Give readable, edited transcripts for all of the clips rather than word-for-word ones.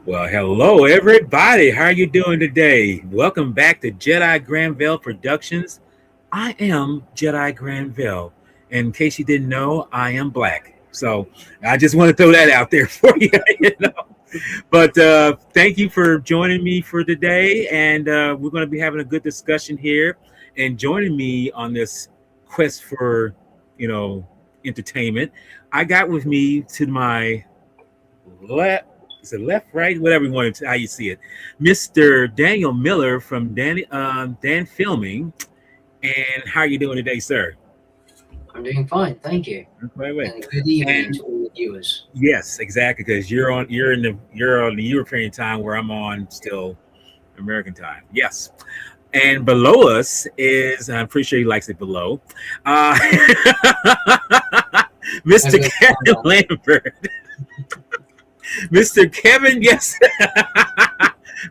Well, hello everybody. How are you doing today? Welcome back to Jedi Granville Productions. I am Jedi Granville. In case you didn't know, I am black. So I just want to throw that out there for you. But thank you for joining me for today, and we're going to be having a good discussion here. And joining me on this quest for, you know, entertainment, I got with me to my left, is it left, right, whatever you want to, how you see it, Mr. Daniel Miller from Dan Filming. And how are you doing today, sir? I'm doing fine, thank you. Wait, wait. And good evening And to all the viewers. yes, exactly, because you're on the European time where I'm on still American time. Yes. And below us is, I'm pretty sure he likes it below, uh, I Mr. will find Kevin out. Lambert. Mr. Kevin, yes,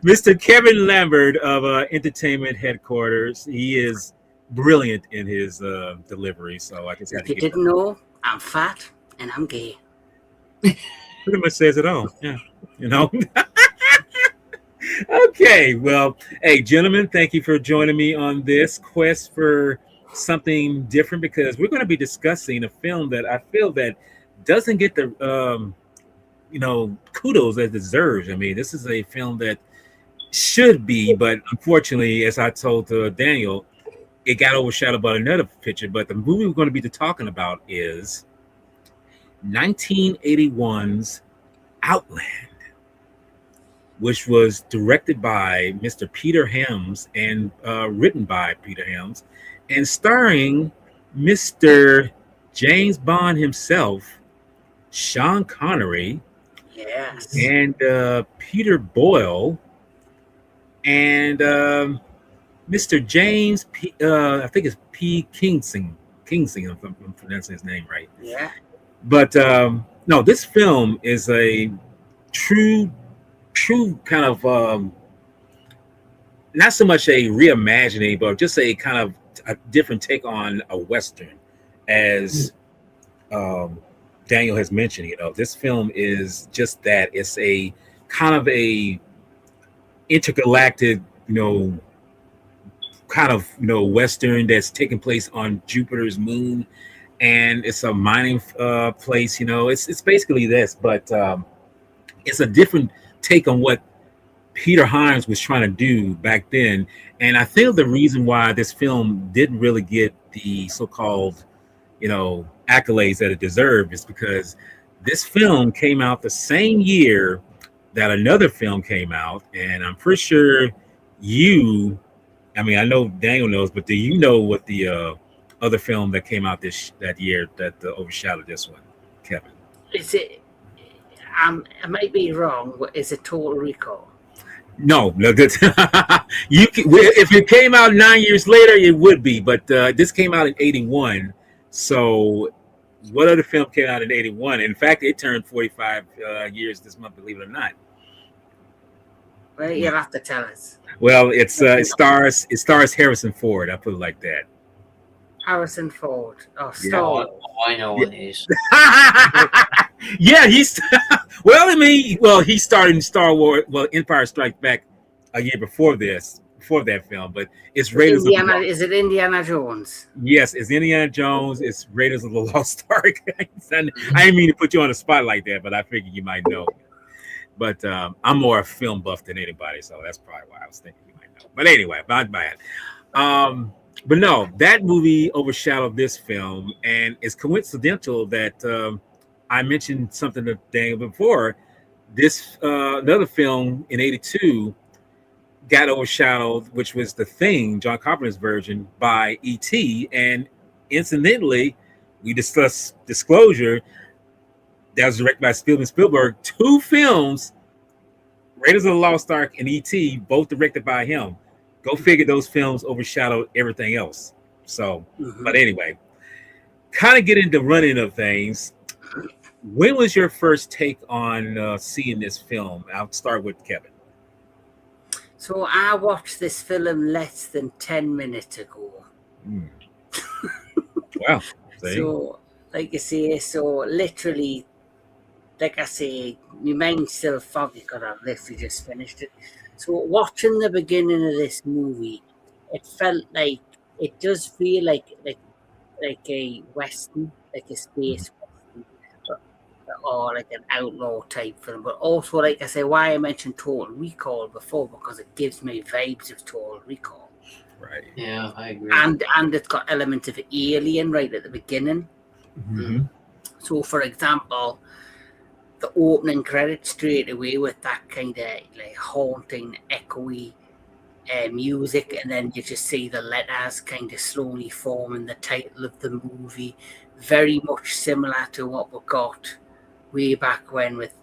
Mr. Kevin Lambert of Entertainment Headquarters. He is brilliant in his delivery, so I just had If to you give didn't know, I'm fat and I'm gay. pretty much says it all. Yeah, you know. Okay, well, hey, gentlemen, thank you for joining me on this quest for something different because we're going to be discussing a film that I feel that doesn't get the kudos as it deserves. I mean, this is a film that should be, but unfortunately, as I told Daniel, it got overshadowed by another picture. But the movie we're going to be talking about is 1981's Outland, which was directed by Mr. Peter Helms and written by Peter Helms, and starring Mr. James Bond himself, Sean Connery, Yes. and Peter Boyle, and Mr. James P. I think it's P. Kingsing, if I'm pronouncing his name right. Yeah. But no, this film is a true, true kind of not so much a reimagining, but just a kind of a different take on a western, as Daniel has mentioned. This film is just that. It's a kind of a intergalactic, kind of western that's taking place on Jupiter's moon, and it's a mining place. It's basically this, but it's a different take on what Peter Hyams was trying to do back then. And I feel the reason why this film didn't really get the so-called, accolades that it deserved is because this film came out the same year that another film came out, and I'm pretty sure I mean, I know Daniel knows, but do you know what the other film that came out that year that overshadowed this one, Kevin? Is it? I might be wrong, but is it Total Recall? No, if it came out 9 years later, it would be. But this came out in '81. So, what other film came out in '81? In fact, it turned 45 years this month. Believe it or not. Well, you'll have to tell us. Well, it stars Harrison Ford. I put it like that. Harrison Ford. Oh, Yeah. Star. I know what it is. Yeah, he's he started in Star Wars. Well, Empire Strikes Back a year before that film, but it's Raiders of the Lost. Is it Indiana Jones? Yes, it's Indiana Jones. It's Raiders of the Lost Ark. I didn't mean to put you on the spot like that, but I figured you might know. But I'm more a film buff than anybody, so that's probably why I was thinking you might know. But anyway, not bad. But no, that movie overshadowed this film, and it's coincidental that I mentioned something to Daniel before. This another film in '82 got overshadowed, which was The Thing, John Carpenter's version, by E.T. And incidentally, we discussed Disclosure. That was directed by Spielberg. Two films, Raiders of the Lost Ark and E.T., both directed by him. Go figure, those films overshadowed everything else. So, But anyway, kind of get into running of things. When was your first take on seeing this film? I'll start with Kevin. So I watched this film less than 10 minutes ago. Wow. See? So, like you say, so literally like I say, my mind's still foggy because I've literally just finished it. So watching the beginning of this movie, it felt like it does feel like a western, like a space western, but- or like an outlaw type film. But also, like I say, why I mentioned Total Recall before, because it gives me vibes of Total Recall, Right. Yeah, I agree. and it's got elements of Alien right at the beginning. Mm-hmm. So, for example, the opening credits straight away with that kind of like haunting, echoey music, and then you just see the letters kind of slowly forming the title of the movie, very much similar to what we got way back when with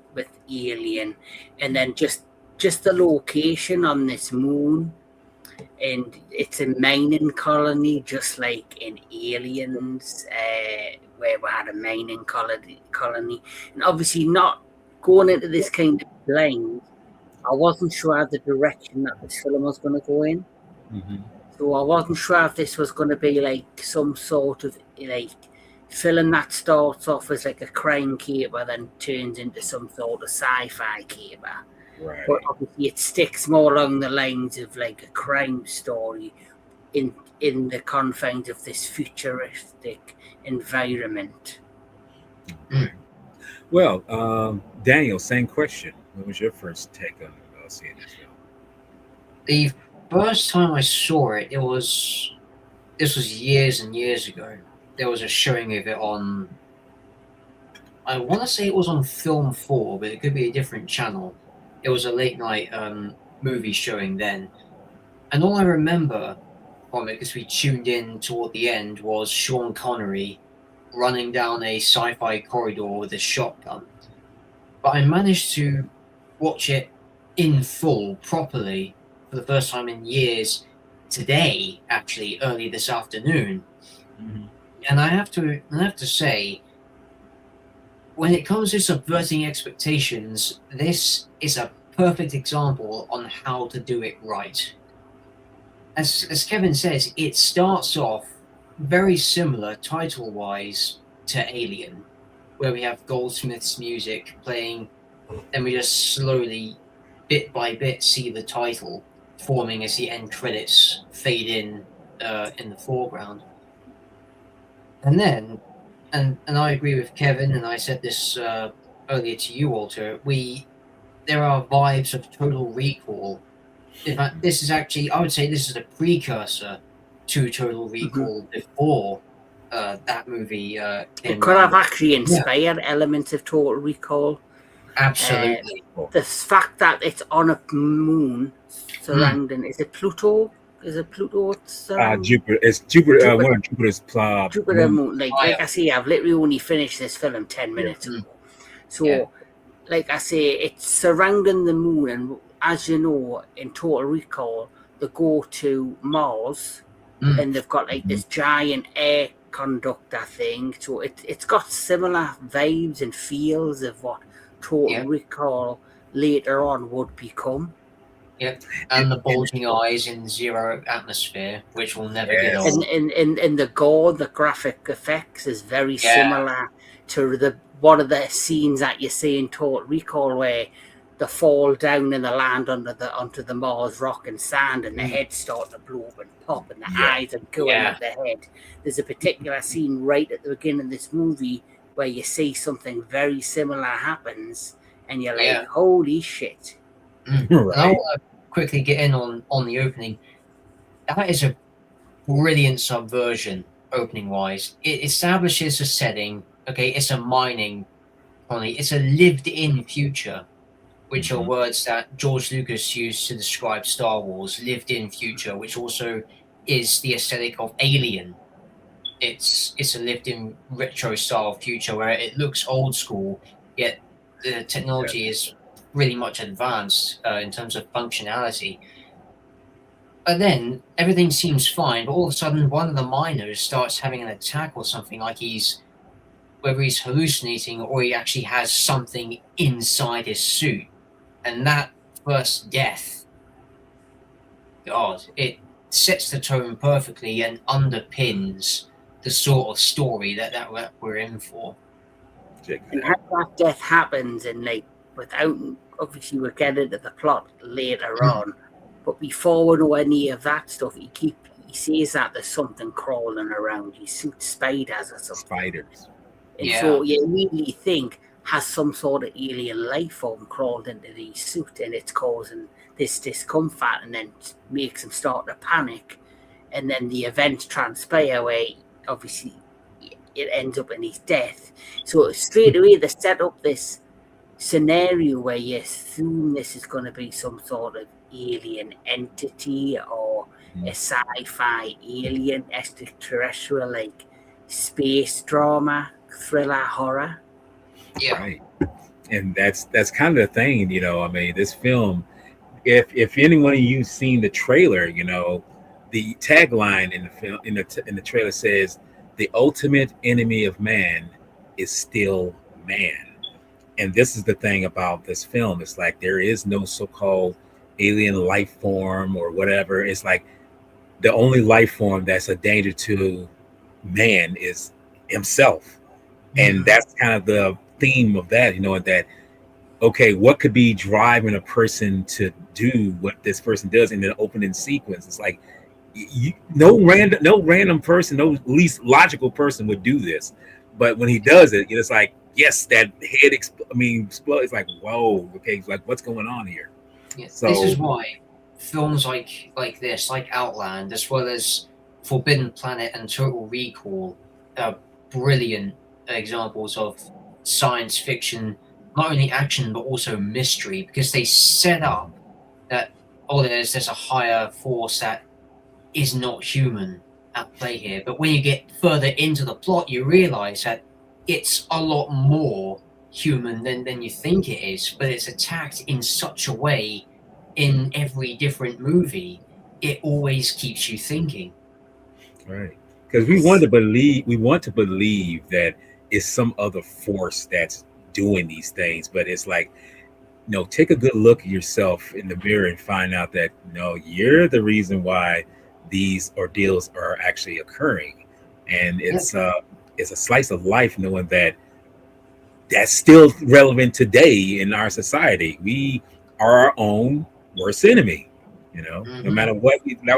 Alien, and then just the location on this moon, and it's a mining colony, just like in Aliens, where we had a mining colony, and obviously not going into this kind of blind. I wasn't sure the direction that this film was going to go in. Mm-hmm. So I wasn't sure if this was going to be like some sort of like film that starts off as like a crime caper, then turns into some sort of sci-fi caper. Right. But obviously, it sticks more along the lines of like a crime story in the confines of this futuristic environment. Okay. Well, Daniel, same question. What was your first take on seeing this film? The first time I saw it, this was years and years ago. There was a showing of it on. I want to say it was on Film 4, but it could be a different channel. It was a late night movie showing then. And all I remember from it, because we tuned in toward the end, was Sean Connery running down a sci-fi corridor with a shotgun. But I managed to watch it in full, properly, for the first time in years today, actually, early this afternoon. Mm-hmm. And I have to say, when it comes to subverting expectations, this is a perfect example on how to do it right. As Kevin says, it starts off very similar title-wise to Alien, where we have Goldsmith's music playing, and we just slowly, bit by bit, see the title forming as the end credits fade in the foreground. And then, and I agree with Kevin, and I said this earlier to you, Walter. There are vibes of Total Recall. In fact, this is actually, I would say, this is a precursor to Total Recall before that movie It came could have around. actually inspired elements of Total Recall. Absolutely. The fact that it's on a moon surrounding, is it Pluto? Is it Pluto? It's, Jupiter. It's Jupiter. Jupiter. One of Jupiter's Jupiter moon. moon. Like I say, I've literally only finished this film 10 minutes ago. So, like I say, it's surrounding the moon, and as you know, in Total Recall, they go to Mars, and they've got like this giant air conductor thing. So it's got similar vibes and feels of what Total Recall later on would become. Yep, and the bulging eyes in Zero Atmosphere, which will never get old. And the gore, the graphic effects is very similar to the one of the scenes that you see in Total Recall where they fall down and they land onto the Mars rock and sand, and the heads start to blow up and pop, and the eyes are going at the head. There's a particular scene right at the beginning of this movie where you see something very similar happens, and you're like, holy shit. Right. And I want to quickly get in on the opening. That is a brilliant subversion, opening-wise. It establishes a setting. Okay, it's a mining colony. It's a lived-in future, which are words that George Lucas used to describe Star Wars. Lived-in future, which also is the aesthetic of Alien. It's a lived-in retro-style future where it looks old school, yet the technology is really much advanced in terms of functionality. But then everything seems fine, but all of a sudden one of the miners starts having an attack or something, like whether he's hallucinating or he actually has something inside his suit. And that first death, God, it sets the tone perfectly and underpins the sort of story that we're in for. And how that death happens, and like without obviously we'll get into the plot later on, but before we know any of that stuff, he says that there's something crawling around. He shoots spiders or something. Spiders. And so you immediately think, has some sort of alien life form crawled into the suit and it's causing this discomfort, and then makes him start to panic. And then the events transpire where obviously it ends up in his death. So straight away they set up this scenario where you assume this is going to be some sort of alien entity or a sci-fi alien extraterrestrial, like space drama, thriller, horror. Yeah. Right. And that's kind of the thing, you know. I mean, this film, if anyone of you seen the trailer, you know, the tagline in the film in the trailer says, "The ultimate enemy of man is still man." And this is the thing about this film. It's like there is no so-called alien life form or whatever. It's like the only life form that's a danger to man is himself. And that's kind of the theme of that, you know, that, okay, what could be driving a person to do what this person does in the opening sequence? It's like, no random person, no least logical person would do this. But when he does it, it's like, yes, that head explodes. It's like, whoa, okay, it's like, what's going on here? Yeah, So this is why films like this, like Outland, as well as Forbidden Planet and Total Recall, are brilliant examples of science fiction, not only action but also mystery, because they set up that there's a higher force that is not human at play here. But when you get further into the plot, you realize that it's a lot more human than you think it is, but it's attacked in such a way in every different movie. It always keeps you thinking. Right. Because we want to believe that it's some other force that's doing these things, but it's like, no, take a good look at yourself in the mirror and find out that no, you're the reason why these ordeals are actually occurring. And it's a slice of life knowing that that's still relevant today in our society. We are our own worst enemy. You know, no matter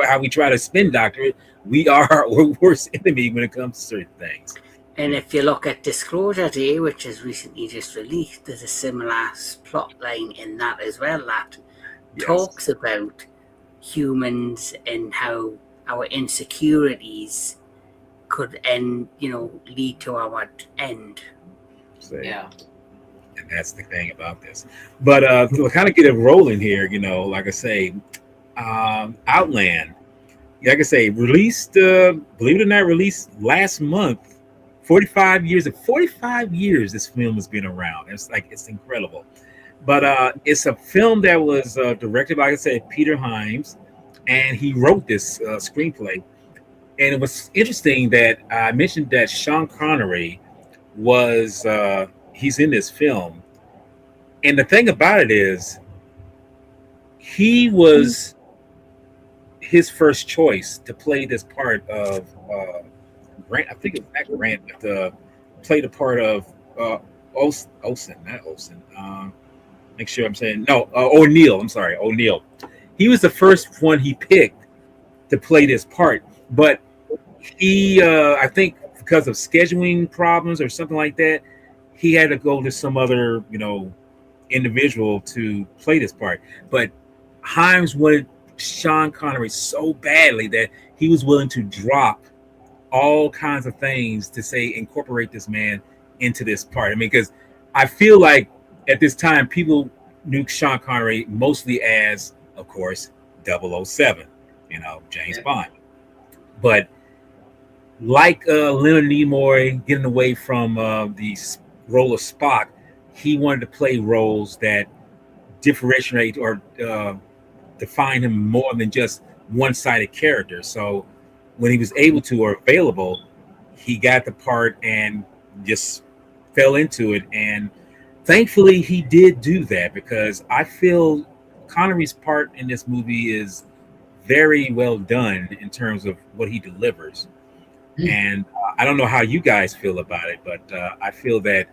how we try to spin doctor it, we are our worst enemy when it comes to certain things. And if you look at Disclosure Day, which is recently just released, there's a similar plot line in that as well that talks about humans and how our insecurities could lead to our end. So, yeah. And that's the thing about this. But to kind of get it rolling here, like I say, Outland, like I say, released, believe it or not, released last month. 45 years. 45 years this film has been around. It's incredible. But it's a film that was directed by, like I said, Peter Hyams, and he wrote this screenplay. And it was interesting that I mentioned that Sean Connery was he's in this film. And the thing about it is, he was his first choice to play this part of Grant. I think it was not Grant, but played the part of Olsen, not Olsen. Make sure I'm saying no, O'Neill. I'm sorry, O'Neill. He was the first one he picked to play this part, but he, I think, because of scheduling problems or something like that, he had to go to some other, individual to play this part. But Hyams wanted Sean Connery so badly that he was willing to drop all kinds of things to say incorporate this man into this part. I mean, because I feel like at this time people knew Sean Connery mostly as, of course, 007, James Bond. But like Leonard Nimoy getting away from the role of Spock, he wanted to play roles that differentiate or define him more than just one-sided character. So when he was able to or available, he got the part and just fell into it. And thankfully he did do that, because I feel Connery's part in this movie is very well done in terms of what he delivers. And I don't know how you guys feel about it, but I feel that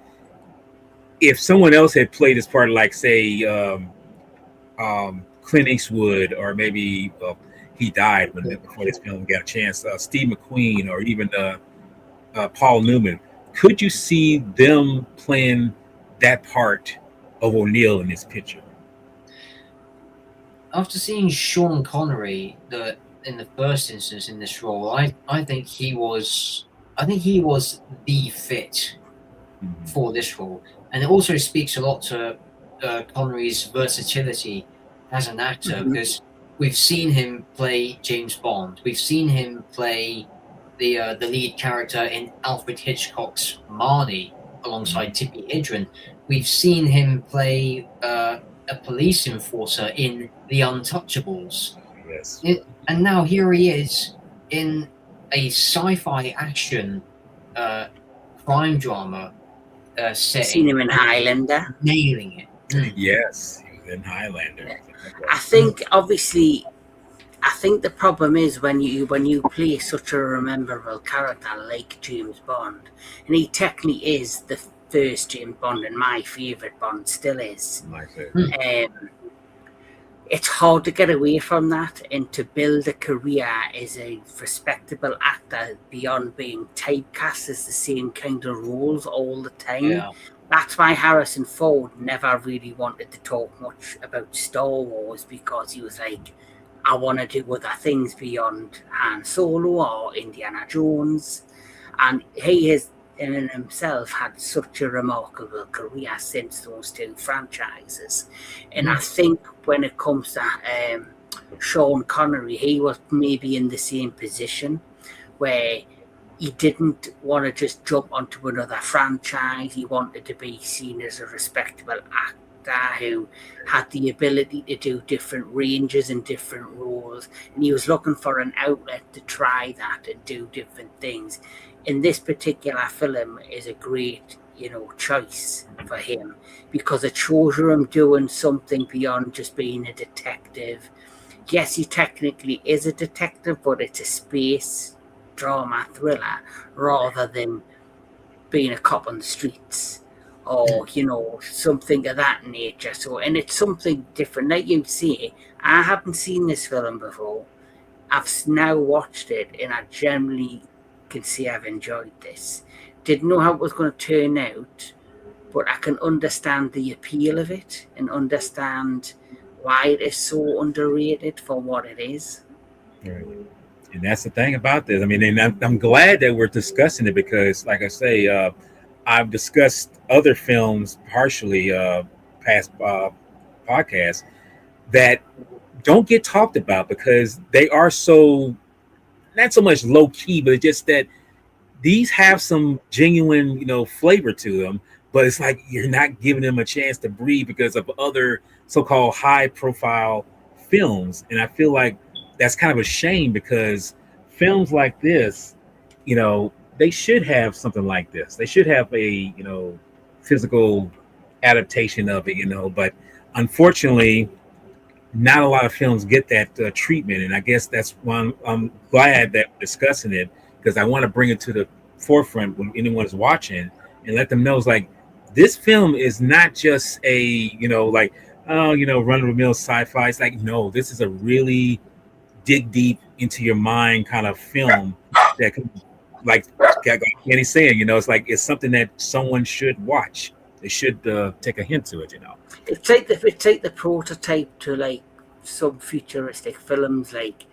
if someone else had played this part, like say Clint Eastwood, or maybe he died before this film got a chance, Steve McQueen, or even Paul Newman, could you see them playing that part of O'Neill in this picture? After seeing Sean Connery in the first instance in this role, I think he was the fit for this role, and it also speaks a lot to Connery's versatility as an actor, because we've seen him play James Bond, we've seen him play the lead character in Alfred Hitchcock's Marnie alongside Tippi Hedren. We've seen him play a police enforcer in The Untouchables. Yes. And now here he is in a sci-fi action crime drama setting. Seen him in Highlander. Nailing it. Yes, he was in Highlander. I think, obviously, the problem is when you play such a memorable character like James Bond, and he technically is the first James Bond, and my favourite Bond still is. It's hard to get away from that and to build a career as a respectable actor beyond being typecast as the same kind of roles all the time. Yeah. That's why Harrison Ford never really wanted to talk much about Star Wars, because he was like, I want to do other things beyond Han Solo or Indiana Jones. And he has in himself had such a remarkable career since those two franchises. And I think when it comes to Sean Connery, he was maybe in the same position where he didn't want to just jump onto another franchise. He wanted to be seen as a respectable actor who had the ability to do different ranges and different roles. And he was looking for an outlet to try that and do different things. And this particular film is a great, choice for him, because it shows him doing something beyond just being a detective. Yes, he technically is a detective, but it's a space drama thriller rather than being a cop on the streets or, something of that nature. So, and it's something different. Like you say, I haven't seen this film before. I've now watched it, and I generally can say I've enjoyed this. Didn't know how it was going to turn out, but I can understand the appeal of it and understand why it is so underrated for what it is. Right. And that's the thing about this. I mean, and I'm glad that we're discussing it, because, like I say, I've discussed other films partially past podcasts that don't get talked about because they are so, not so much low key, but just that these have some genuine, flavor to them. But it's like you're not giving them a chance to breathe because of other so-called high-profile films. And I feel like that's kind of a shame, because films like this, they should have something like this. They should have a, physical adaptation of it, but unfortunately, not a lot of films get that treatment. And I guess that's why I'm glad that we're discussing it, because I want to bring it to the forefront when anyone is watching and let them know it's like, this film is not just a, run-of-the-mill sci-fi. It's like, no, this is a really dig deep into your mind kind of film that can, like Kenny's saying, it's something that someone should watch. They should take a hint to it, It's like the prototype to like some futuristic films, like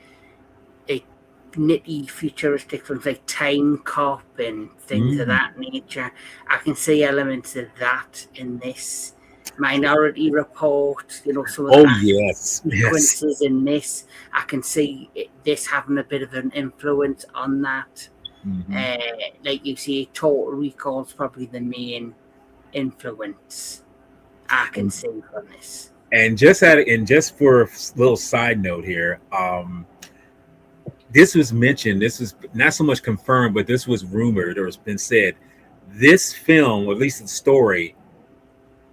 nitty futuristic films like Time Cop and things of that nature. I can see elements of that in this. Minority Report, some of the sequences in this. I can see this having a bit of an influence on that. Like you see, Total Recall is probably the main influence I can see from this. And just for a little side note here, this was mentioned. This is not so much confirmed, but this was rumored or has been said. This film, or at least the story,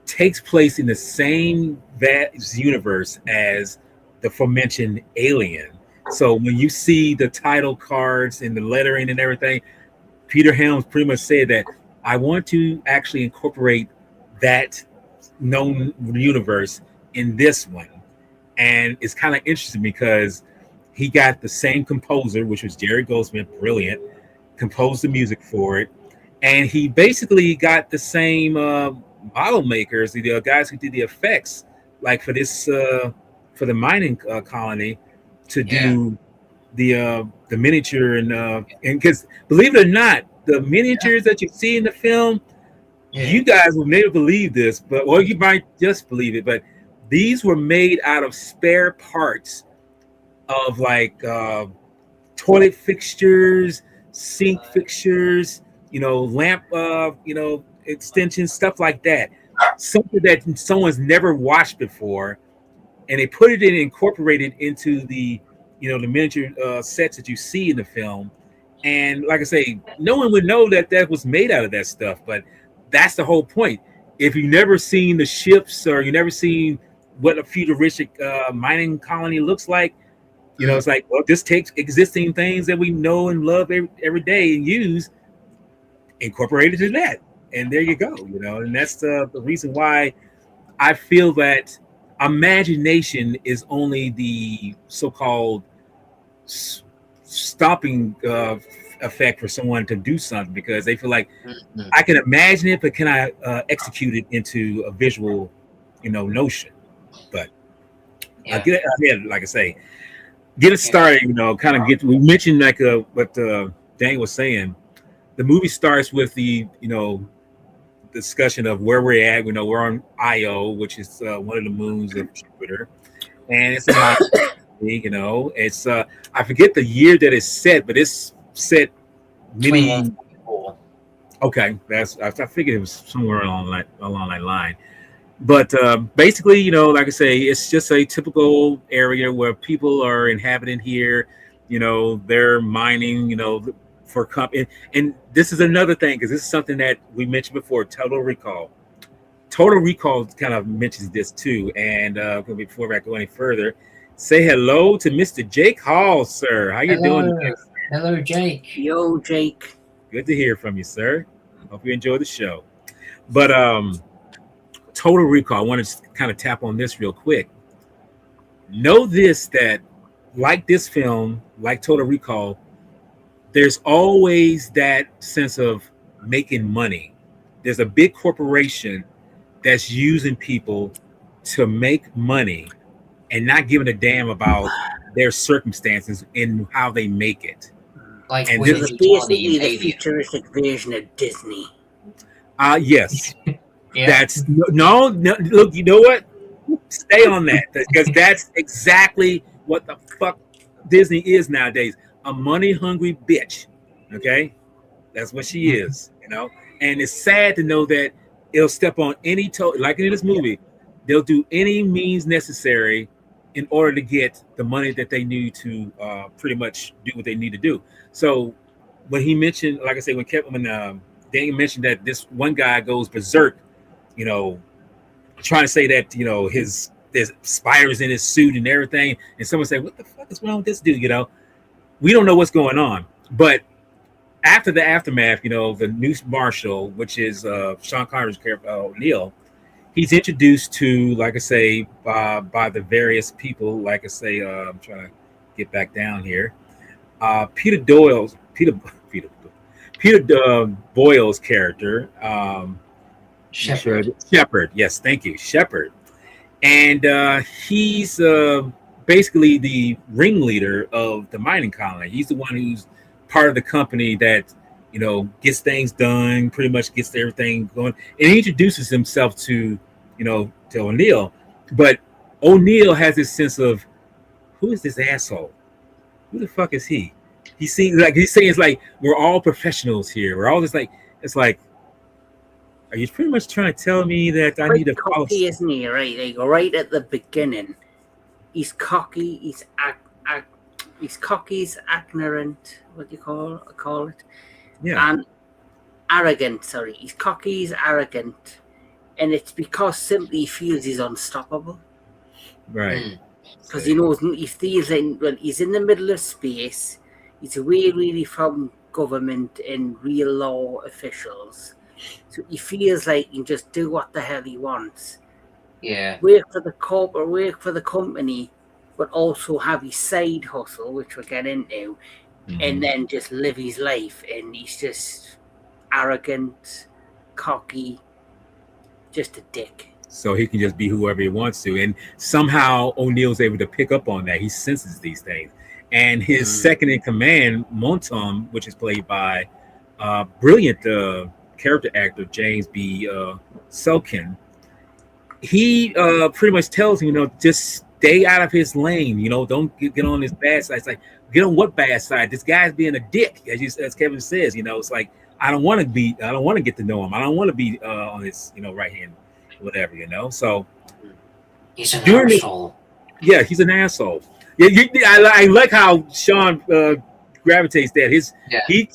takes place in the same vast universe as the aforementioned Alien. So when you see the title cards and the lettering and everything, Peter Helms pretty much said that I want to actually incorporate that known universe in this one. And it's kind of interesting because he got the same composer, which was Jerry Goldsmith, brilliant, composed the music for it. And he basically got the same model makers, the guys who did the effects, like for this, for the mining colony, to do the miniature and because believe it or not, the miniatures that you see in the film, you guys will never believe this, but or you might just believe it, but these were made out of spare parts of like toilet fixtures, sink fixtures, lamp, extensions, stuff like that. Something that someone's never watched before, and they put it in, incorporated into the, the miniature sets that you see in the film. And like I say, no one would know that that was made out of that stuff, but that's the whole point. If you've never seen the ships or you never seen what a futuristic mining colony looks like, it's like, well, this takes existing things that we know and love every day and use, incorporated to that, and there you go. And that's the reason why I feel that imagination is only the so-called stopping effect for someone to do something, because they feel like I can imagine it, but can I execute it into a visual, notion? But I'll get ahead, like I say, get it started. Kind of get. We mentioned like what Dan was saying. The movie starts with the discussion of where we're at. We're on Io, which is one of the moons of Jupiter, and it's it's I forget the year that it's set, but it's set many. Okay, I figured it was somewhere along that line. But basically, like I say, it's just a typical area where people are inhabiting here. They're mining. For company, and this is another thing, because this is something that we mentioned before. Total Recall kind of mentions this too. And before I go any further, say hello to Mr. Jake Hall, sir. How you doing? Hello, Jake. Yo, Jake. Good to hear from you, sir. Hope you enjoy the show. But Total Recall, I want to kind of tap on this real quick. Know this, that like this film, like Total Recall, there's always that sense of making money. There's a big corporation that's using people to make money and not giving a damn about their circumstances and how they make it. Like, and this is basically the futuristic version of Disney. Yes. That's no. Look, you know what? Stay on that, because that's exactly what the fuck Disney is nowadays. A money-hungry bitch. Okay, that's what she is. And it's sad to know that it'll step on any toe, like in this movie. They'll do any means necessary in order to get the money that they need to pretty much do what they need to do. So when he mentioned, like I say, when Daniel mentioned that this one guy goes berserk, trying to say that there's spiders in his suit and everything, and someone say, "What the fuck is wrong with this dude?" We don't know what's going on. But after the aftermath, the new marshal, which is Sean Connery's character, O'Neill, he's introduced to, like I say, by the various people. Like I say, I'm trying to get back down here. Peter Boyle's character, Shepard. Yes, thank you, Shepard. And he's basically the ringleader of the mining colony. He's the one who's part of the company that gets things done, pretty much gets everything going, and he introduces himself to O'Neill. But O'Neill has this sense of, who is this asshole? Who the fuck is he? He seems like he's saying, it's like, we're all professionals here. We're all just like, it's like, are you pretty much trying to tell me that I need to follow? Cocky, isn't he? Right, like right at the beginning, he's cocky. He's cocky. He's ignorant. What do you call it? Yeah. And arrogant. Sorry, he's cocky. He's arrogant, and it's because simply he feels he's unstoppable. Right. Because he knows he feels like he's in the middle of space. He's away really from government and real law officials. So he feels like he can just do what the hell he wants. Yeah. Work for the corporate, work for the company, but also have his side hustle, which we'll get into, and then just live his life. And he's just arrogant, cocky, just a dick. So he can just be whoever he wants to. And somehow O'Neill's able to pick up on that. He senses these things. And his second in command, Montum, which is played by brilliant character actor James B. Selkin, he pretty much tells him, just stay out of his lane. Don't get on his bad side. It's like, get on what bad side? This guy's being a dick, as Kevin says. It's like, I don't want to get to know him. I don't want to be on his right hand, whatever. So he's an asshole. Yeah, he's an asshole. Yeah, I like how Sean gravitates that. He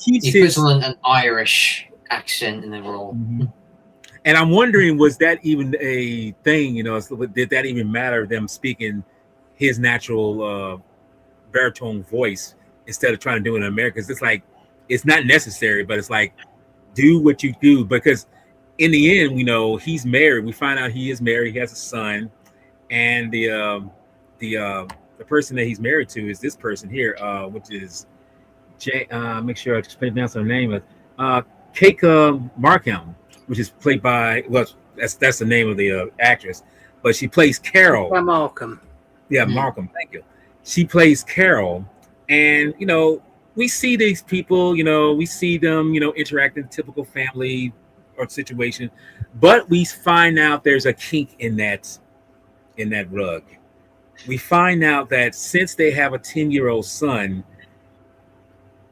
puts on an Irish accent in the role. And I'm wondering, was that even a thing? Did that even matter? Them speaking his natural baritone voice instead of trying to do it in America? It's like, it's not necessary, but it's like, do what you do, because in the end, he's married. We find out he is married. He has a son, and the person that he's married to is this person here, which is make sure I just pronounce her name. Keika Markham, which is played by that's the name of the actress, but she plays Carol. Markham. Yeah, Markham. Thank you. She plays Carol, and we see these people. We see them. Interact in typical family or situation, but we find out there's a kink in that rug. We find out that since they have a 10-year-old son,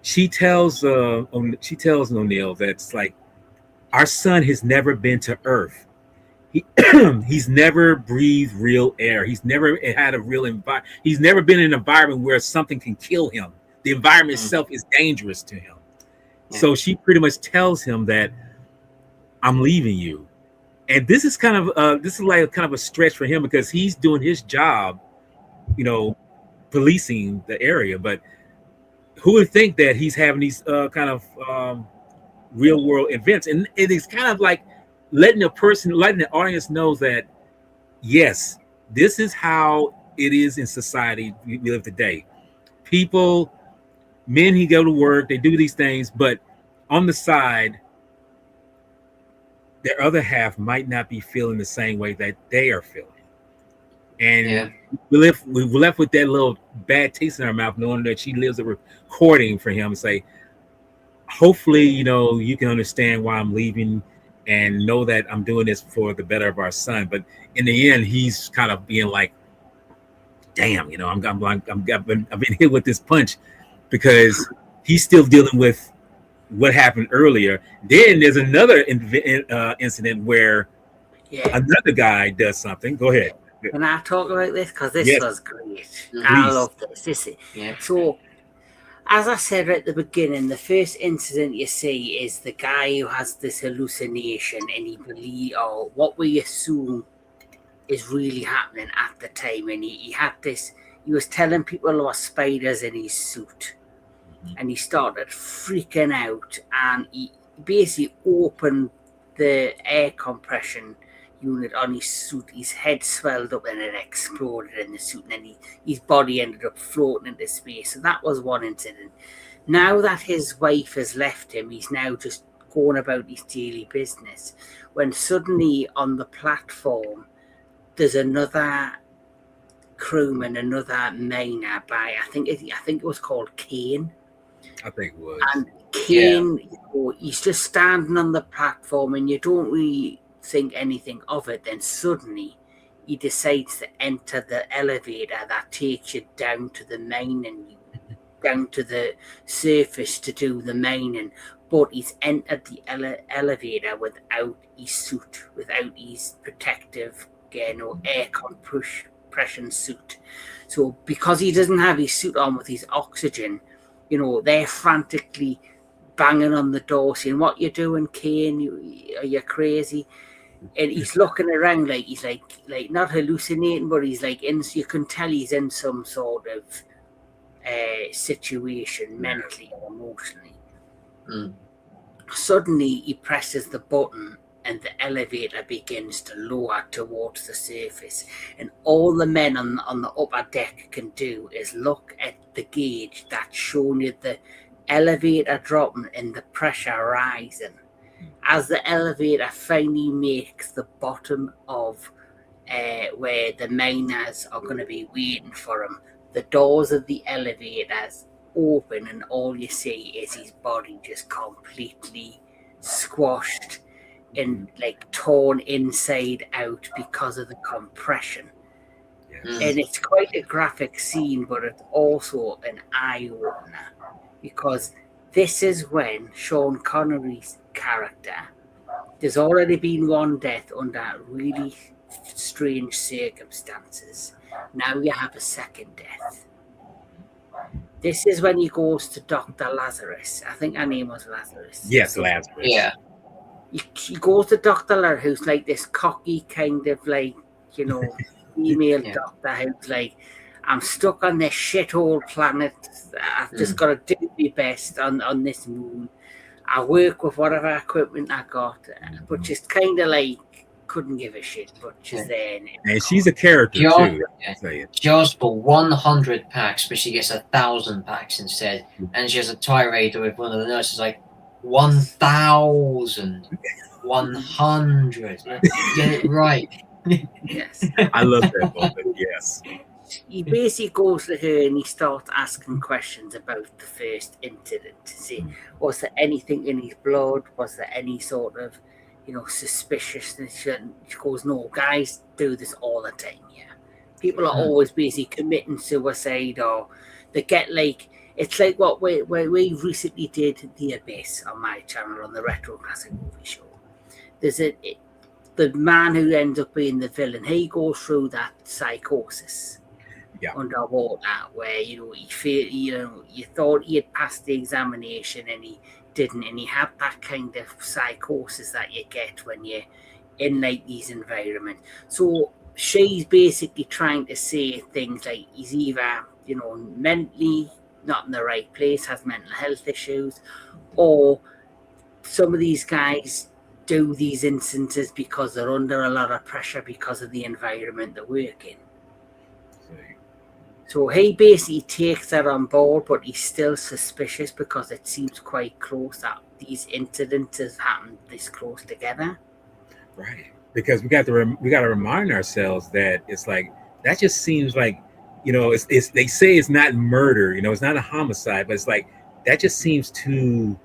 she tells O'Neill that's like, our son has never been to Earth. He's never breathed real air. He's never had a real environment. He's never been in an environment where something can kill him. The environment itself is dangerous to him. So she pretty much tells him that, I'm leaving you. And this is kind of like kind of a stretch for him, because he's doing his job, policing the area. But who would think that he's having these kind of real world events? And it is kind of like letting the audience know that, yes, this is how it is in society we live today. People, men, who go to work, they do these things, but on the side, their other half might not be feeling the same way that they are feeling. And we're left with that little bad taste in our mouth, knowing that she lives a recording for him and say, hopefully, you can understand why I'm leaving and know that I'm doing this for the better of our son. But in the end, he's kind of being like, damn, I've been hit with this punch, because he's still dealing with what happened earlier. Then there's another incident where another guy does something. Go ahead. Can I talk about this? Because this was great. I love this. So, as I said at the beginning, the first incident you see is the guy who has this hallucination, and he believes, or what we assume is really happening at the time. And he had this, he was telling people there were spiders in his suit. And he started freaking out, and he basically opened the air compression unit on his suit. His head swelled up and it exploded in the suit, and then his body ended up floating into space. So that was one incident. Now that his wife has left him, he's now just going about his daily business, when suddenly on the platform there's another crewman, another miner by I think it was called Kane. I think it was. And Kane, he's just standing on the platform, and you don't really think anything of it. Then suddenly he decides to enter the elevator that takes you down to the mining, down to the surface to do the mining. But he's entered the elevator without his suit, without his protective, air compression suit. So because he doesn't have his suit on with his oxygen, they're frantically banging on the door saying, "What you doing, Kane? Are you crazy?" And he's looking around like he's like not hallucinating, but he's like you can tell he's in some sort of situation mentally or emotionally. Suddenly, he presses the button and the elevator begins to lower towards the surface. And all the men on the upper deck can do is look at the gauge that's showing you the elevator dropping and the pressure rising. As the elevator finally makes the bottom of where the miners are going to be waiting for him, the doors of the elevators open and all you see is his body just completely squashed and like torn inside out because of the compression. Yes. And it's quite a graphic scene, but it's also an eye-opener because this is when Sean Connery's character, there's already been one death under really strange circumstances. Now you have a second death. This is when he goes to Dr. Lazarus. I think her name was Lazarus. Yes, Lazarus. Yeah. He goes to Dr. Lazarus, who's like this cocky kind of like, female doctor who's like, I'm stuck on this shithole planet. I've just got to do my best on this moon. I work with whatever equipment I got, but just kind of like couldn't give a shit, but she's there. And she's a character too. She asks for 100 packs, but she gets 1,000 packs instead. And she has a tirade with one of the nurses like 1,000, 100. Get it right. Yes, I love that moment. Yes. He basically goes to her and he starts asking questions about the first incident to see, was there anything in his blood? Was there any sort of, suspiciousness? She goes, no, guys do this all the time. Yeah, people are always busy committing suicide, or they get like, it's like what we recently did The Abyss on my channel on the Retro Classic Movie Show. There's the man who ends up being the villain. He goes through that psychosis. Yeah. Underwater, where he feel you thought he had passed the examination and he didn't, and he had that kind of psychosis that you get when you're in like these environments. So she's basically trying to say things like he's either mentally not in the right place, has mental health issues, or some of these guys do these instances because they're under a lot of pressure because of the environment they work in. So he basically takes that on board, but he's still suspicious because it seems quite close that these incidents have happened this close together. Right, because we got to remind ourselves that it's like that just seems like it's they say it's not murder, it's not a homicide, but it's like that just seems kind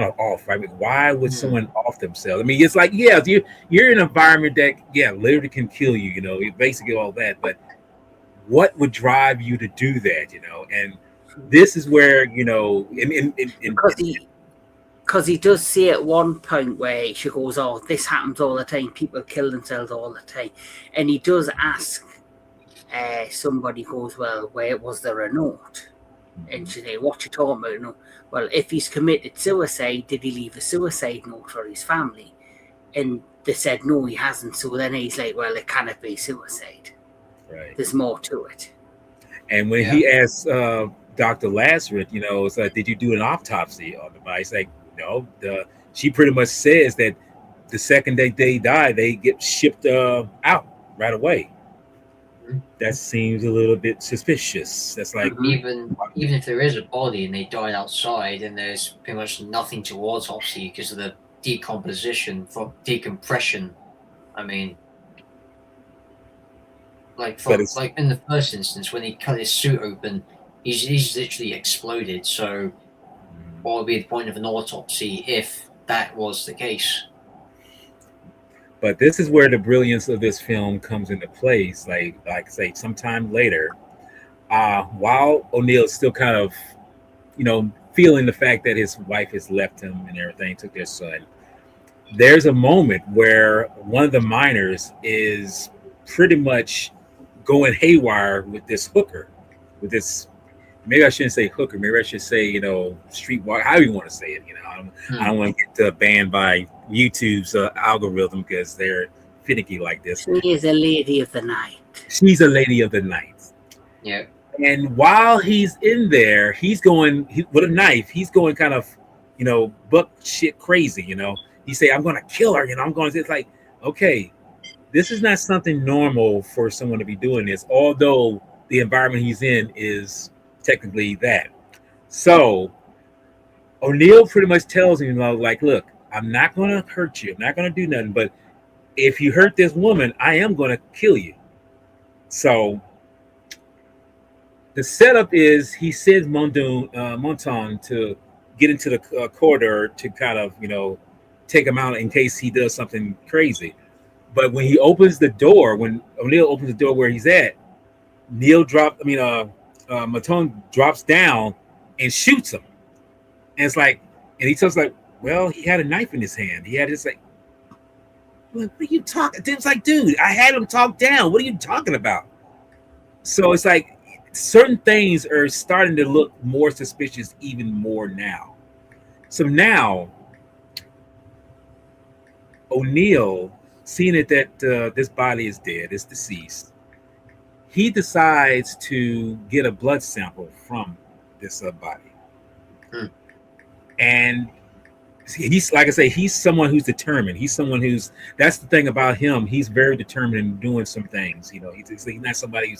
of off, right? I mean, why would someone off themselves? I mean, it's like you're in an environment that literally can kill you, basically all that, but what would drive you to do that, and this is where because he does say at one point where she goes, oh, this happens all the time, people kill themselves all the time, and he does ask somebody goes, well, where was there a note? And she say, what you talking about? No, well, if he's committed suicide, did he leave a suicide note for his family? And they said no, he hasn't. So then he's like, well, it cannot be suicide. Right. There's more to it. And when he asks Dr. Lazarus, it's like, did you do an autopsy on the body? He's like, no. She pretty much says that the second they die, they get shipped out right away. That seems a little bit suspicious. That's like even if there is a body and they died outside, and there's pretty much nothing to autopsy because of the decompression. I mean. Like in the first instance, when he cut his suit open, he's literally exploded. So, what would be the point of an autopsy if that was the case? But this is where the brilliance of this film comes into place. Like say, sometime later, while O'Neill is still kind of, feeling the fact that his wife has left him and everything, took their son. There's a moment where one of the miners is pretty much going haywire with this hooker, maybe I shouldn't say hooker, maybe I should say, streetwalker, however you want to say it, I don't want to get banned by YouTube's algorithm because they're finicky like this. She is a lady of the night. She's a lady of the night. Yeah. And while he's in there, he's going with a knife, he's going kind of buck shit crazy. He say, I'm gonna kill her. I'm going to. It's like, okay, this is not something normal for someone to be doing this, although the environment he's in is technically that. So O'Neill pretty much tells him, like, look, I'm not going to hurt you. I'm not going to do nothing. But if you hurt this woman, I am going to kill you. So the setup is he sends Monton to get into the corridor to kind of, take him out in case he does something crazy. But when he opens the door, when O'Neill opens the door where he's at, Monton drops down and shoots him. And it's like, and he tells like, well, he had a knife in his hand. He had this like, what are you talking? It's like, dude, I had him talk down. What are you talking about? So it's like certain things are starting to look more suspicious even more now. So now O'Neill, seeing it that this body is dead, it's deceased, he decides to get a blood sample from this body. And he's, like I say, he's someone who's determined. He's someone that's the thing about him. He's very determined in doing some things. He's not somebody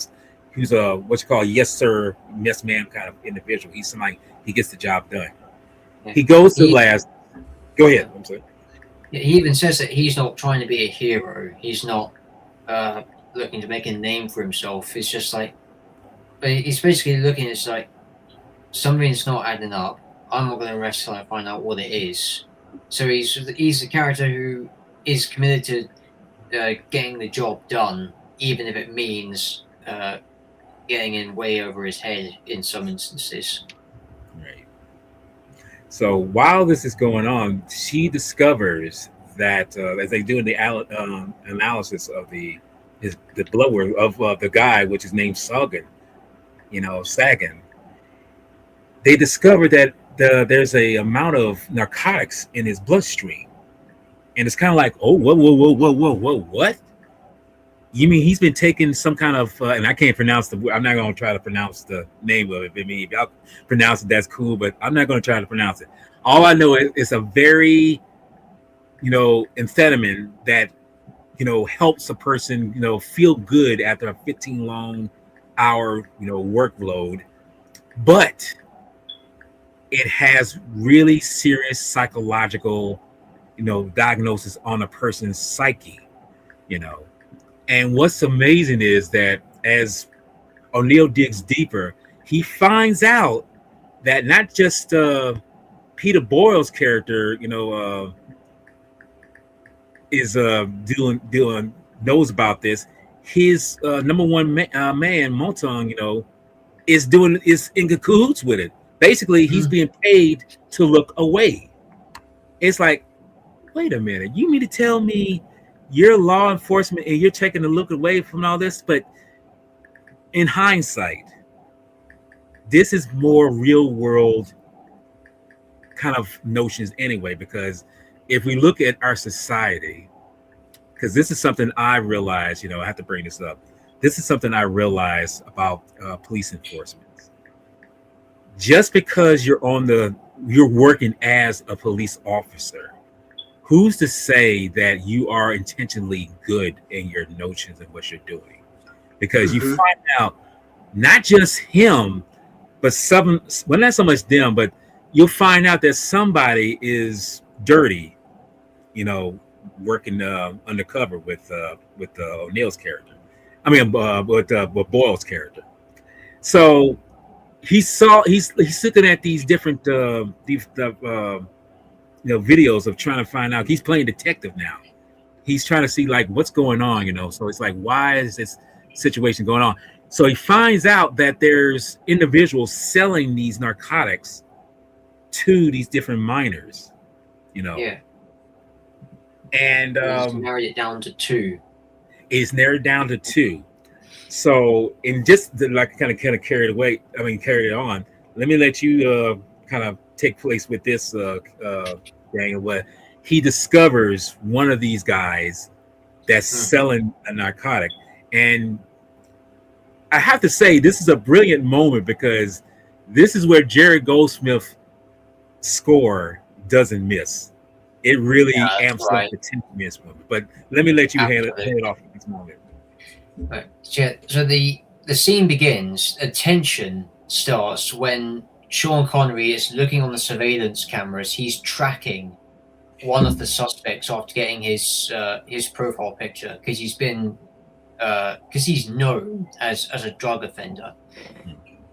who's a what you call a yes sir, yes ma'am kind of individual. He's somebody, he gets the job done. Yeah. He goes to last. Go ahead. I'm sorry. He even says that he's not trying to be a hero. He's not looking to make a name for himself. It's just like, he's basically looking. It's like something's not adding up. I'm not going to rest till I find out what it is. So he's the character who is committed to getting the job done, even if it means getting in way over his head in some instances. Right. So while this is going on, she discovers that as they do the analysis of the blood work of the guy, which is named Sagan, they discover that there's a amount of narcotics in his bloodstream, and it's kind of like, oh, whoa, what? You mean he's been taking some kind of and I can't pronounce I'm not going to try to pronounce the name of it. I mean, if y'all pronounce it, that's cool, but I'm not going to try to pronounce it. All I know is it's a very, amphetamine that, helps a person, feel good after a 15 long hour, workload, but it has really serious psychological, diagnosis on a person's psyche, And what's amazing is that as O'Neill digs deeper, he finds out that not just Peter Boyle's character, is doing knows about this. His number one man, Monton, is in cahoots with it. Basically, he's being paid to look away. It's like, wait a minute, you mean to tell me you're law enforcement and you're taking a look away from all this? But in hindsight, this is more real world kind of notions anyway, because if we look at our society, because this is something I realized, I have to bring this up. This is something I realized about police enforcement. Just because you're working as a police officer, who's to say that you are intentionally good in your notions of what you're doing? Because you find out not just him, but not so much them, but you'll find out that somebody is dirty, working undercover with O'Neill's character. I mean, with Boyle's character. So he's looking at these different videos of trying to find out. He's playing detective now. He's trying to see like what's going on, So it's like, why is this situation going on? So he finds out that there's individuals selling these narcotics to these different minors, Yeah. And He's narrowed it down to two. It's narrowed down to two. So, in just like kind of carried it on. Let me let you kind of take place with this, Daniel. What he discovers one of these guys that's selling a narcotic, and I have to say this is a brilliant moment because this is where Jerry Goldsmith's score doesn't miss. It really Yeah, that's amps right. up the tension. But let me let you head Absolutely. it off at this moment. Right. So the scene begins. A tension starts when Sean Connery is looking on the surveillance cameras. He's tracking one of the suspects after getting his profile picture because he's been because he's known as a drug offender,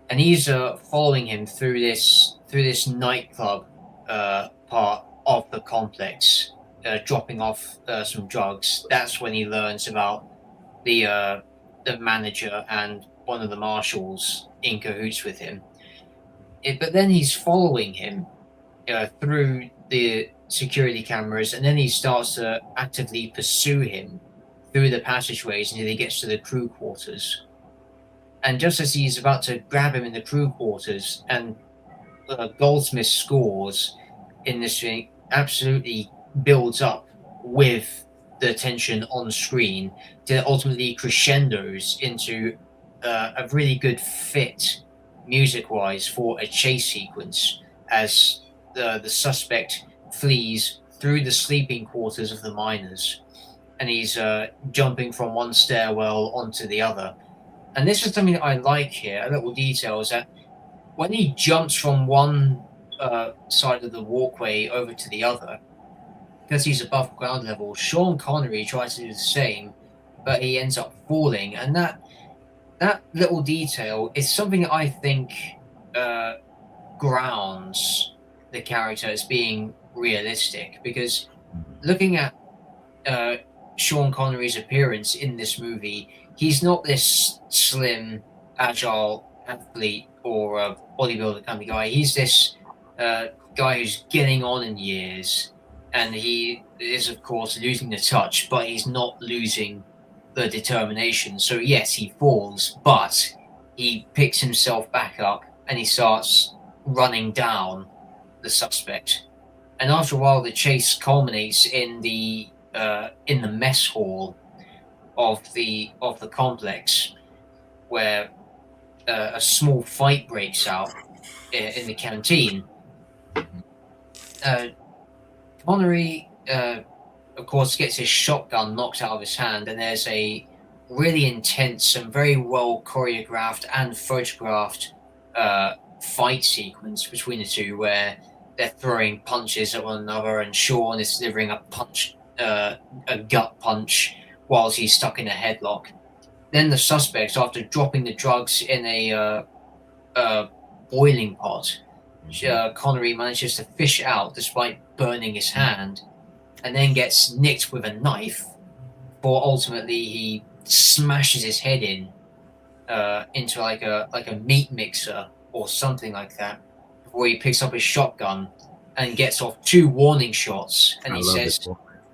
and he's following him through this nightclub part of the complex, dropping off some drugs. That's when he learns about the manager and one of the marshals in cahoots with him. But then he's following him through the security cameras, and then he starts to actively pursue him through the passageways until he gets to the crew quarters. And just as he's about to grab him in the crew quarters, and Goldsmith's scores in this thing absolutely builds up with the tension on screen to ultimately crescendos into a really good fit music-wise for a chase sequence as the suspect flees through the sleeping quarters of the miners, and he's jumping from one stairwell onto the other. And this is something that I like here, a little detail, is that when he jumps from one side of the walkway over to the other, because he's above ground level, Sean Connery tries to do the same, but he ends up falling. And that little detail is something that I think grounds the character as being realistic, because looking at Sean Connery's appearance in this movie, he's not this slim, agile athlete or bodybuilder kind of guy. He's this guy who's getting on in years, and he is, of course, losing the touch, but he's not losing the determination. So yes, he falls, but he picks himself back up and he starts running down the suspect. And after a while, the chase culminates in the mess hall of the complex, where a small fight breaks out in the canteen. Connery, of course, gets his shotgun knocked out of his hand, and there's a really intense and very well choreographed and photographed fight sequence between the two, where they're throwing punches at one another, and Sean is delivering a gut punch whilst he's stuck in a headlock. Then the suspects, after dropping the drugs in a boiling pot, Connery manages to fish it out despite burning his hand, and then gets nicked with a knife, for ultimately he smashes his head into like a meat mixer or something like that, before he picks up his shotgun and gets off 2 warning shots, and he says,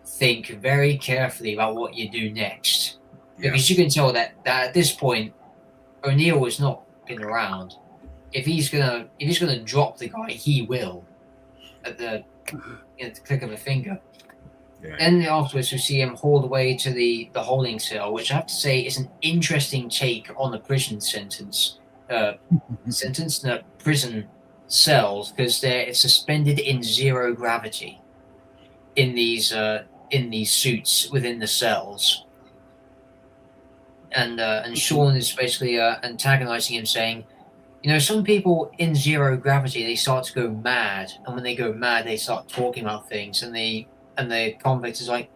think very carefully about what you do next. Because you can tell that at this point, O'Neill is not looking around. If he's gonna drop the guy, he will at the click of a finger. Yeah. Then afterwards, we see him hauled away to the holding cell, which I have to say is an interesting take on the prison sentence. Prison cells, because it's suspended in 0 gravity in these suits within the cells. And Sean is basically antagonizing him, saying, some people in 0 gravity, they start to go mad, and when they go mad, they start talking about things, and the convict is like,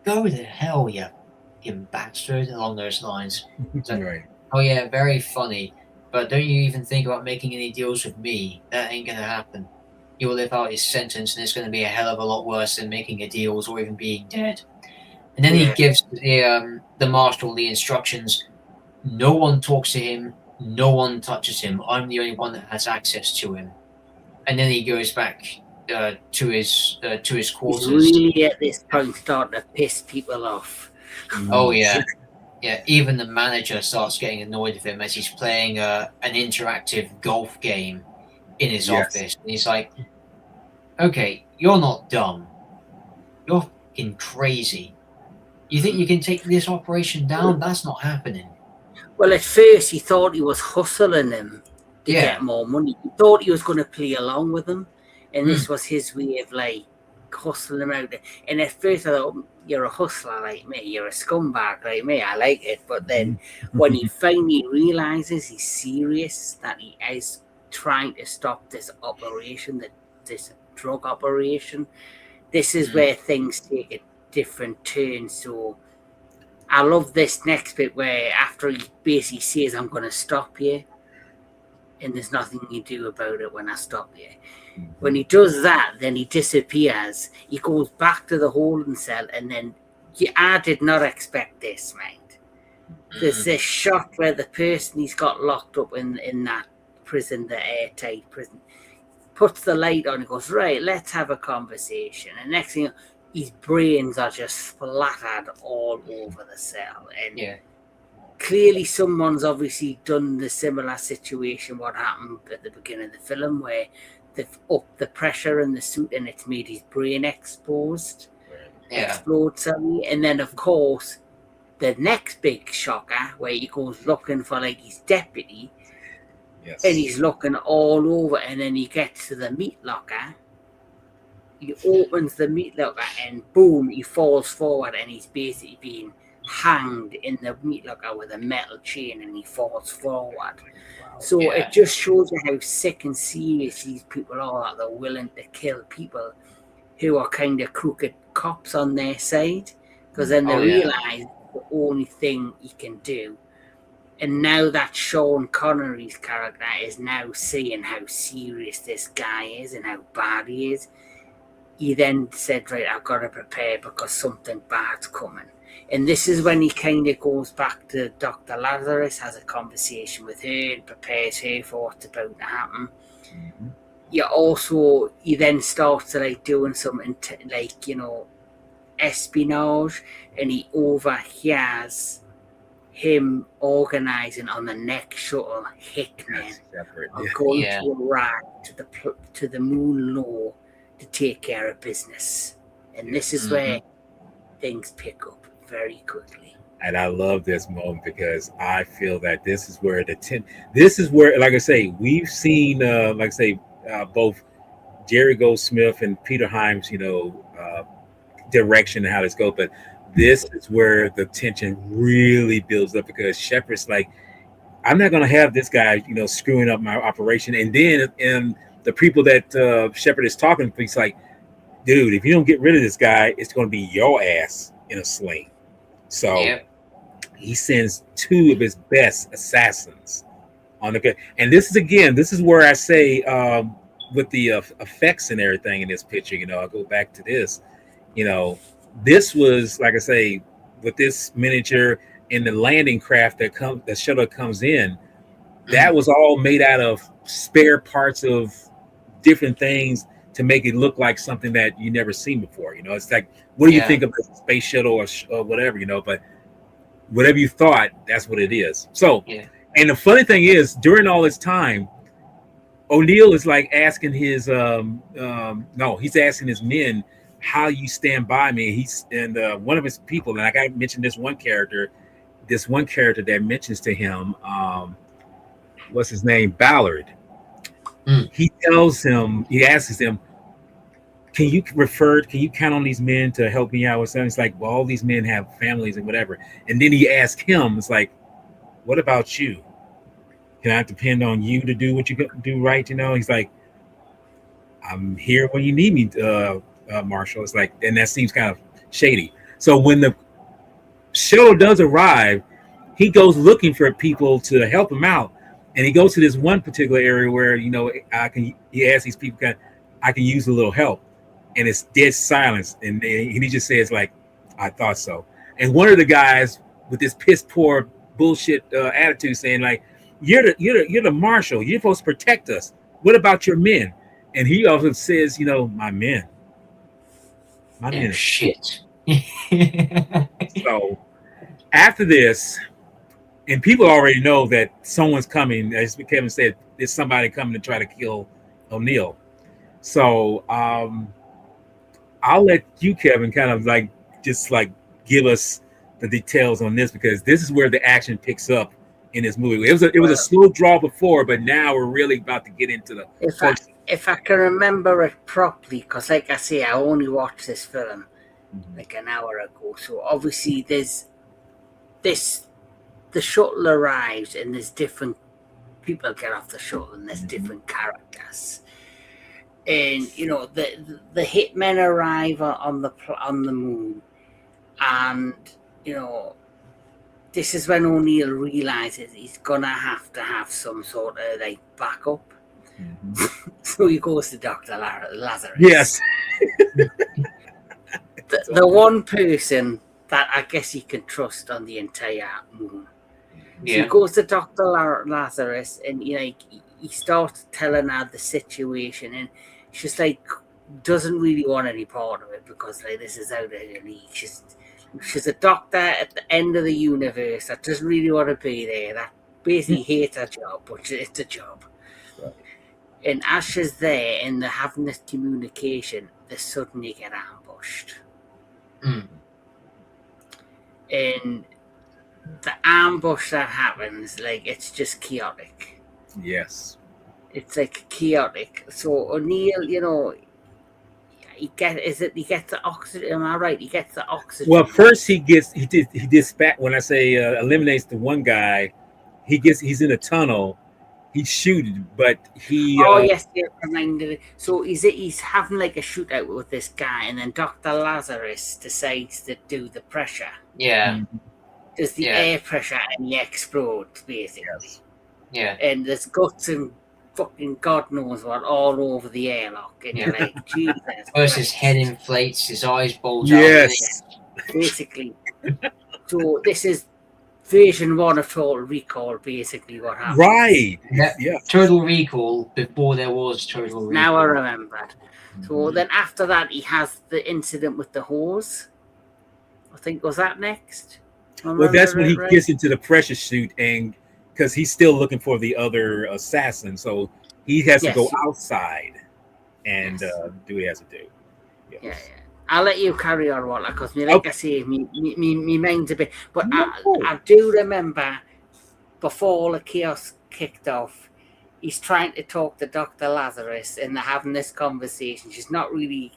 go to hell, you bastard, along those lines. Like, right. Oh yeah, very funny, but don't you even think about making any deals with me. That ain't gonna happen. You'll live out his sentence, and it's gonna be a hell of a lot worse than making a deals or even being dead. And then he gives the marshal the instructions: no one talks to him, no one touches him. I'm the only one that has access to him. And then he goes back to his quarters. He's really at this point starting to piss people off. Oh yeah, yeah. Even the manager starts getting annoyed with him as he's playing an interactive golf game in his office. And he's like, "Okay, you're not dumb. You're fucking crazy. You think you can take this operation down? That's not happening." Well, at first he thought he was hustling him to get more money. He thought he was going to play along with him, and this was his way of like hustling them out. And at first I thought, you're a hustler like me, you're a scumbag like me, I like it. But then when he finally realizes he's serious, that he is trying to stop this operation, this drug operation, this is where things take a different turn. So I love this next bit where after he basically says, I'm going to stop you, and there's nothing you do about it when I stop you. When he does that, then he disappears. He goes back to the holding cell, and then I did not expect this, mate. There's this shot where the person he's got locked up in that prison, the airtight prison, puts the light on and goes, right, let's have a conversation. And next thing, his brains are just splattered all over the cell. And clearly someone's obviously done the similar situation what happened at the beginning of the film, where they've upped the pressure in the suit and it's made his brain explode, sorry. And then of course the next big shocker where he goes looking for like his deputy, and he's looking all over, and then he gets to the meat locker, he opens the meat locker, and boom, he falls forward, and he's basically being hanged in the meat locker with a metal chain, and he falls forward. So it just shows you how sick and serious these people are, that they're willing to kill people who are kind of crooked cops on their side, because then they realize the only thing he can do. And now that Sean Connery's character is now seeing how serious this guy is and how bad he is, he then said, right, I've got to prepare because something bad's coming. And this is when he kind of goes back to Dr. Lazarus, has a conversation with her, and prepares her for what's about to happen. He then starts like doing something like, espionage, and he overhears him organising on the next shuttle, Hickman, are going to arrive to the moon low to take care of business. And this is where things pick up very quickly. And I love this moment because I feel that this is where this is where, like I say, we've seen, both Jerry Goldsmith and Peter Hyams, direction and how this goes. But this is where the tension really builds up, because Shepard's like, I'm not going to have this guy, screwing up my operation. And then the people that Shepard is talking to, he's like, dude, if you don't get rid of this guy, it's going to be your ass in a sling. So he sends two of his best assassins on the. And this is where I say, with the effects and everything in this picture, I'll go back to this, this was, like I say, with this miniature in the landing craft the shuttle comes in, that was all made out of spare parts of different things to make it look like something that you never seen before. It's like, what do you think of a space shuttle or whatever, but whatever you thought, that's what it is. So, and the funny thing is, during all this time, O'Neill is like asking his he's asking his men, how you stand by me. One of his people, and I mentioned this one character that mentions to him, what's his name, Ballard. He asks him, can you count on these men to help me out with something? It's like, well, all these men have families and whatever. And then he asks him, it's like, what about you? Can I depend on you to do what you do, right? He's like, I'm here when you need me, Marshall. It's like, and that seems kind of shady. So when the shuttle does arrive, he goes looking for people to help him out. And he goes to this one particular area where, he asks these people, I can use a little help. And it's dead silence. And he just says, like, I thought so. And one of the guys with this piss poor bullshit attitude saying, like, you're the marshal. You're supposed to protect us. What about your men? And he also says, my men. My men. Shit. So after this, and people already know that someone's coming, as Kevin said, there's somebody coming to try to kill O'Neill. So I'll let you, Kevin, kind of just give us the details on this, because this is where the action picks up in this movie. It was a slow draw before, but now we're really about to get into the if I can remember it properly, because like I say, I only watched this film like an hour ago. So obviously there's this, the shuttle arrives and there's different people get off the shuttle and there's different characters. And you know the hitmen arrive on the moon, and you know this is when O'Neill realizes he's gonna have to have some sort of like backup. So he goes to Dr. Lazarus. Yes. the one person that I guess he can trust on the entire moon. So he goes to Dr. Lazarus, and he starts telling her the situation, and she's like doesn't really want any part of it because like this is out of her league. She's a doctor at the end of the universe that doesn't really want to be there. That basically hates her job, but it's a job. Right. And as she's there and they're having this communication, they suddenly get ambushed. And the ambush that happens, like, it's just chaotic. Yes. It's like chaotic. So O'Neill, he gets the oxygen. Am I right? He gets the oxygen. Well, first he dispatch. When I say eliminates the one guy, he's in a tunnel. He's shooting, but he. Yes, reminded it. So he's having like a shootout with this guy, and then Dr. Lazarus decides to do the pressure. Yeah. There's the air pressure, and he explodes basically. Yes. Yeah. And there's guts and fucking God knows what all over the airlock, and you're like, Jesus. First, his head inflates, his eyes bulge out. Yes. Basically. So this is version 1 of Total Recall, basically what happened. Right. Yeah. Total Recall before there was Total Recall. Now I remember. So then after that, he has the incident with the hose. I think, was that next? Well, that's when he gets into the pressure chute, and because he's still looking for the other assassin, so he has to go outside and do what he has to do. Yes. Yeah. I'll let you carry on, Walter, because I say, me mind's a bit. But I do remember before all the chaos kicked off, he's trying to talk to Dr. Lazarus, and they're having this conversation. She's not really,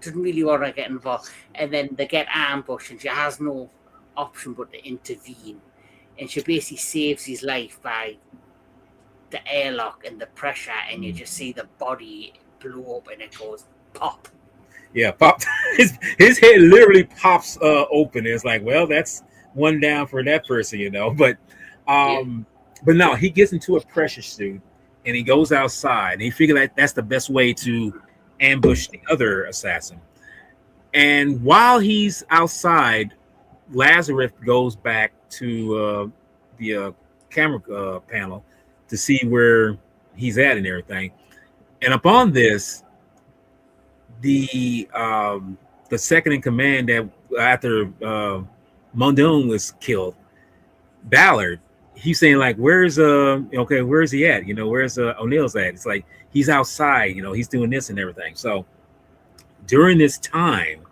doesn't really want to get involved. And then they get ambushed, and she has no option but to intervene. And she basically saves his life by the airlock and the pressure, and you just see the body blow up, and it goes pop. Yeah, pop. His head literally pops open. It's like, well, that's one down for that person, But no, he gets into a pressure suit and he goes outside. And he figured that that's the best way to ambush the other assassin. And while he's outside, Lazarus goes back to the camera panel to see where he's at and everything. And upon this, the second in command that after Mondone was killed, Ballard, he's saying like, where's where's he at? Where's O'Neill's at? It's like he's outside, he's doing this and everything. So during this time,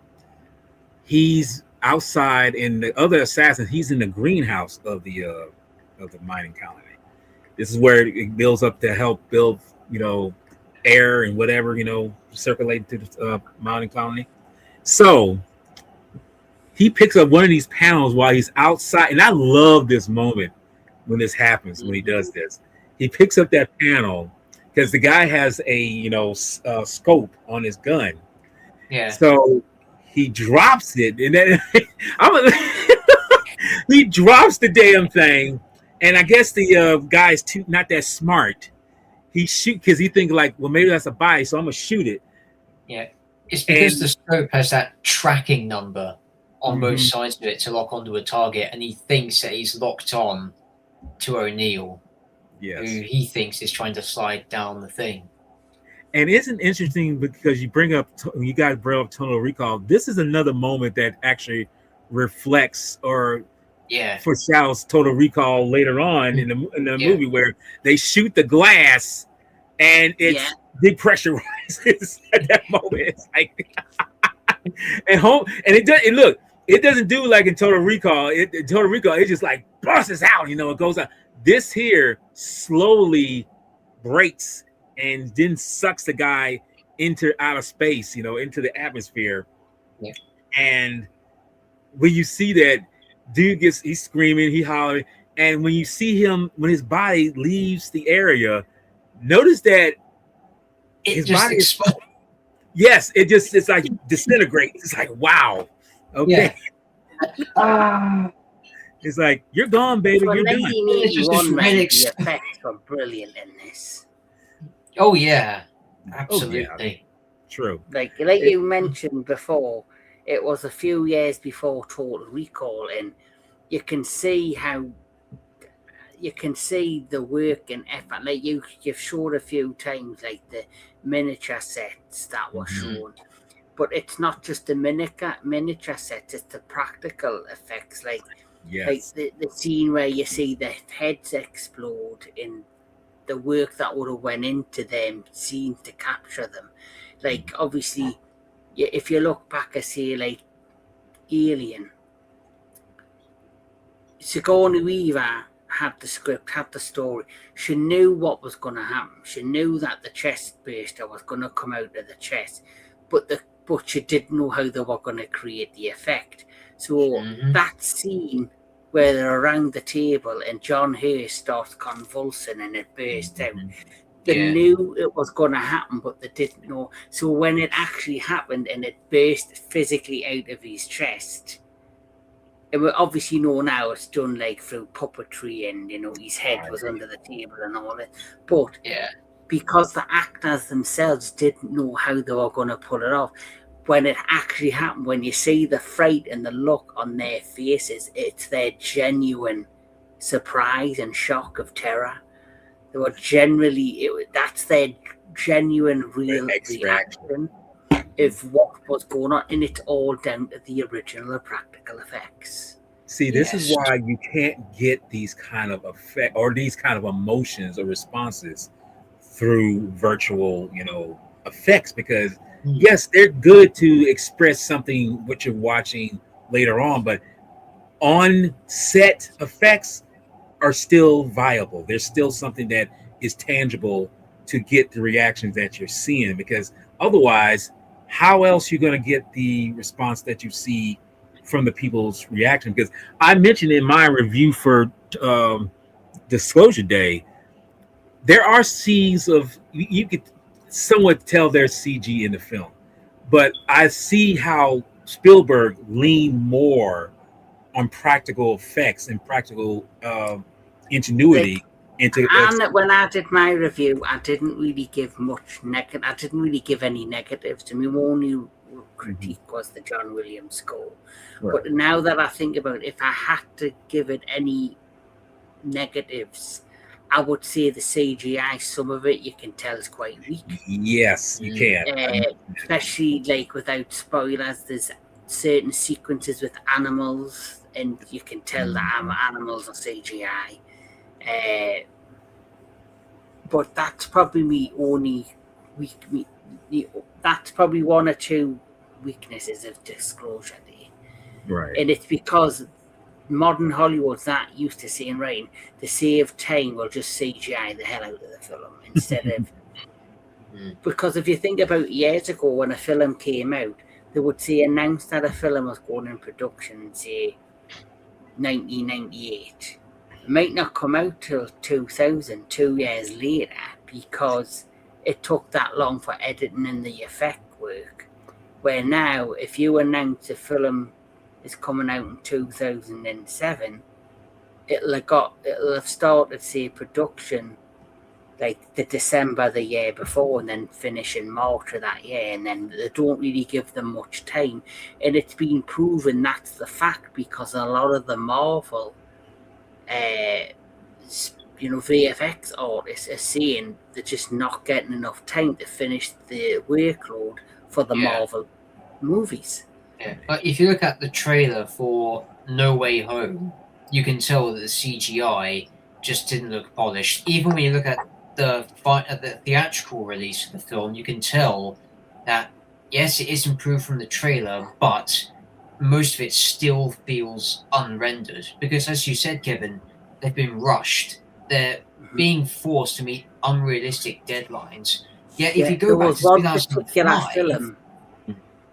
he's outside, and the other assassin, he's in the greenhouse of the mining colony. This is where it builds up to help build, air and whatever, circulate to the mining colony. So he picks up one of these panels while he's outside, and I love this moment when this happens, when he does this. He picks up that panel because the guy has a scope on his gun. Yeah. So he drops it, and then he drops the damn thing, and I guess the guy's not that smart. He shoot because he thinks like, well, maybe that's a body, so I'm gonna shoot it. Yeah, it's because the scope has that tracking number on both sides of it to lock onto a target, and he thinks that he's locked on to O'Neill, who he thinks is trying to slide down the thing. And isn't interesting because you bring up Total Recall. This is another moment that actually reflects or foreshadows Total Recall later on in the movie, where they shoot the glass and it depressurizes at that moment. It's like it doesn't do like in Total Recall. In Total Recall, it just like busts out, it goes out. This here slowly breaks and then sucks the guy into outer space, into the atmosphere. Yeah. And when you see that dude he's screaming, he hollering, and when you see him, when his body leaves the area, notice that his body is yes, it's like disintegrates. It's like, wow. Okay. Yeah. It's like, you're gone, baby. For You're done. 1981, man, the effects were brilliant in this. Oh yeah, absolutely. Oh, yeah. True. Like you mentioned before, it was a few years before Total Recall, and you can see the work and effort. Like you've showed a few times, like the miniature sets that were shown, but it's not just the miniature sets; it's the practical effects. Like the scene where you see the heads explode, in the work that would have went into them scenes to capture them. Like obviously, if you look back and say like Alien, Sigourney Weaver had the script, had the story. She knew what was going to happen. She knew that the chest burster was going to come out of the chest, but she didn't know how they were going to create the effect. So that scene where they're around the table and John Hurst starts convulsing and it bursts out. They knew it was going to happen, but they didn't know. So when it actually happened and it burst physically out of his chest, and we obviously know now it's done like through puppetry and his head was under the table and all that. But because the actors themselves didn't know how they were going to pull it off, when it actually happened, when you see the fright and the look on their faces, it's their genuine surprise and shock of terror. They were that's their genuine, real reaction of what was going on, and it's all down to the original practical effects. See, this is why you can't get these kind of effect or these kind of emotions or responses through virtual, effects, because yes, they're good to express something what you're watching later on, but on set effects are still viable. There's still something that is tangible to get the reactions that you're seeing, because otherwise, how else you're going to get the response that you see from the people's reaction? Because I mentioned in my review for Disclosure Day, there are scenes of, you could somewhat tell there's CG in the film, but I see how Spielberg leaned more on practical effects and practical ingenuity. And when I did my review, I didn't really give I didn't really give any negatives. To me, my only critique was the John Williams score. Right. But now that I think about it, if I had to give it any negatives, I would say the CGI, some of it you can tell is quite weak. Yes, you can. Especially like without spoilers, there's certain sequences with animals, and you can tell that animals are CGI. But that's probably me only that's probably one or two weaknesses of Disclosure Day. Right. And it's because modern Hollywood's that used to seeing rain, to save time will just CGI the hell out of the film instead of because if you think about years ago when a film came out, they would say announce that a film was going in production in say 1998. It might not come out till 2000, 2 years later, because it took that long for editing and the effect work. Where now, if you announce a film is coming out in 2007, it'll have started, say, production like the December the year before and then finish in March of that year, and then they don't really give them much time. And it's been proven that's the fact, because a lot of the Marvel VFX artists are saying they're just not getting enough time to finish the workload for the Marvel movies. Yeah. But if you look at the trailer for No Way Home, you can tell that the CGI just didn't look polished. Even when you look at the theatrical release of the film, you can tell that yes, it is improved from the trailer, but most of it still feels unrendered, because as you said, Kevin, they've been rushed. They're being forced to meet unrealistic deadlines. Yet, if Yeah, you there go back was to one particular 2005, film.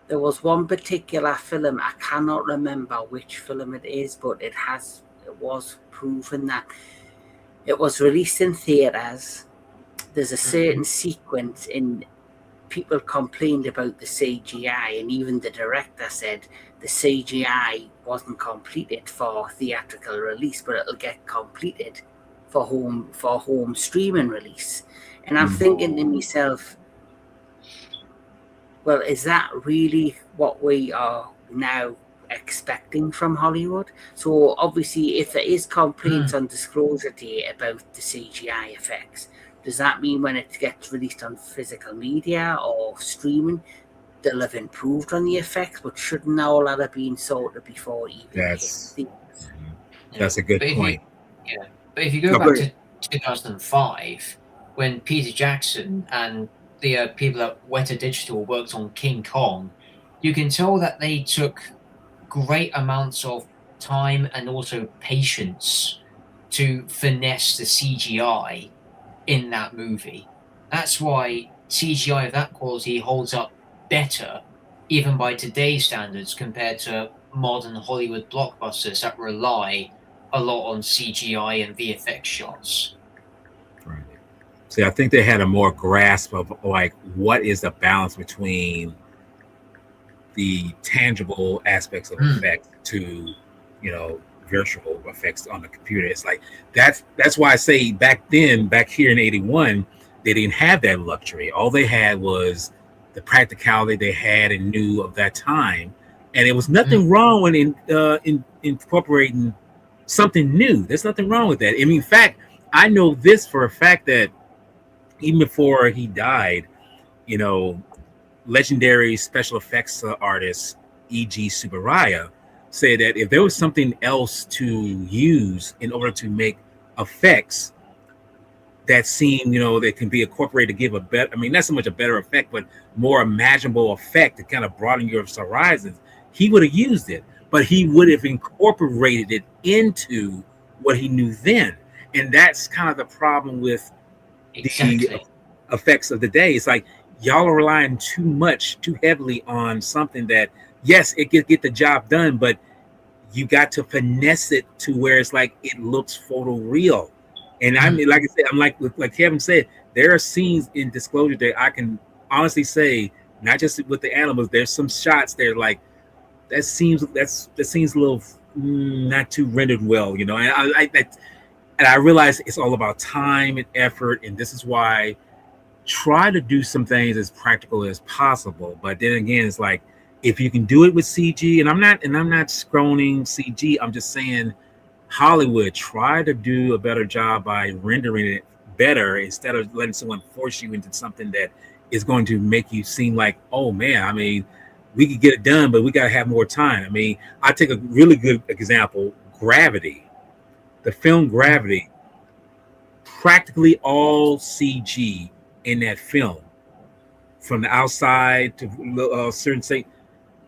There was one particular film. I cannot remember which film it is, but it was proven that it was released in theaters. There's a certain sequence in. People complained about the CGI, and even the director said the CGI wasn't completed for theatrical release, but it'll get completed for home streaming release. And I'm thinking to myself, well, is that really what we are now expecting from Hollywood? So obviously, if there is complaints on Disclosure Day about the CGI effects, does that mean when it gets released on physical media or streaming, they'll have improved on the effects? But shouldn't all that have been sorted before it even hit theaters? That's a good point. But if you go back to 2005, when Peter Jackson and the people at Weta Digital worked on King Kong, you can tell that they took great amounts of time and also patience to finesse the CGI in that movie. That's why CGI of that quality holds up better, even by today's standards, compared to modern Hollywood blockbusters that rely a lot on CGI and VFX shots. Right. See, I think they had a more grasp of like what is the balance between the tangible aspects of effects to, virtual effects on the computer. It's like that's why I say back here in '81, they didn't have that luxury. All they had was the practicality they had and knew of that time, and it was nothing wrong with in incorporating something new. There's nothing wrong with that. I mean, in fact, I know this for a fact that even before he died, legendary special effects artist E.G. Subaraya said that if there was something else to use in order to make effects that seem, that can be incorporated to give a better, I mean, not so much a better effect, but more imaginable effect to kind of broaden your horizons, he would have used it, but he would have incorporated it into what he knew then. And that's kind of the problem with the effects of the day. It's like y'all are relying too heavily on something that, yes, it can get the job done, but you got to finesse it to where it's like it looks photoreal. And I mean, like I said, I'm like Kevin said, there are scenes in Disclosure that I can honestly say, not just with the animals, there's some shots there like that seems a little not too rendered well, and I realize it's all about time and effort, and this is why try to do some things as practical as possible. But then again, it's like if you can do it with CG, and I'm not scroning CG, I'm just saying Hollywood, try to do a better job by rendering it better instead of letting someone force you into something that is going to make you seem like, oh man, I mean, we could get it done, but we got to have more time. I mean, I take a really good example, Gravity. The film Gravity, practically all CG in that film, from the outside to certain things,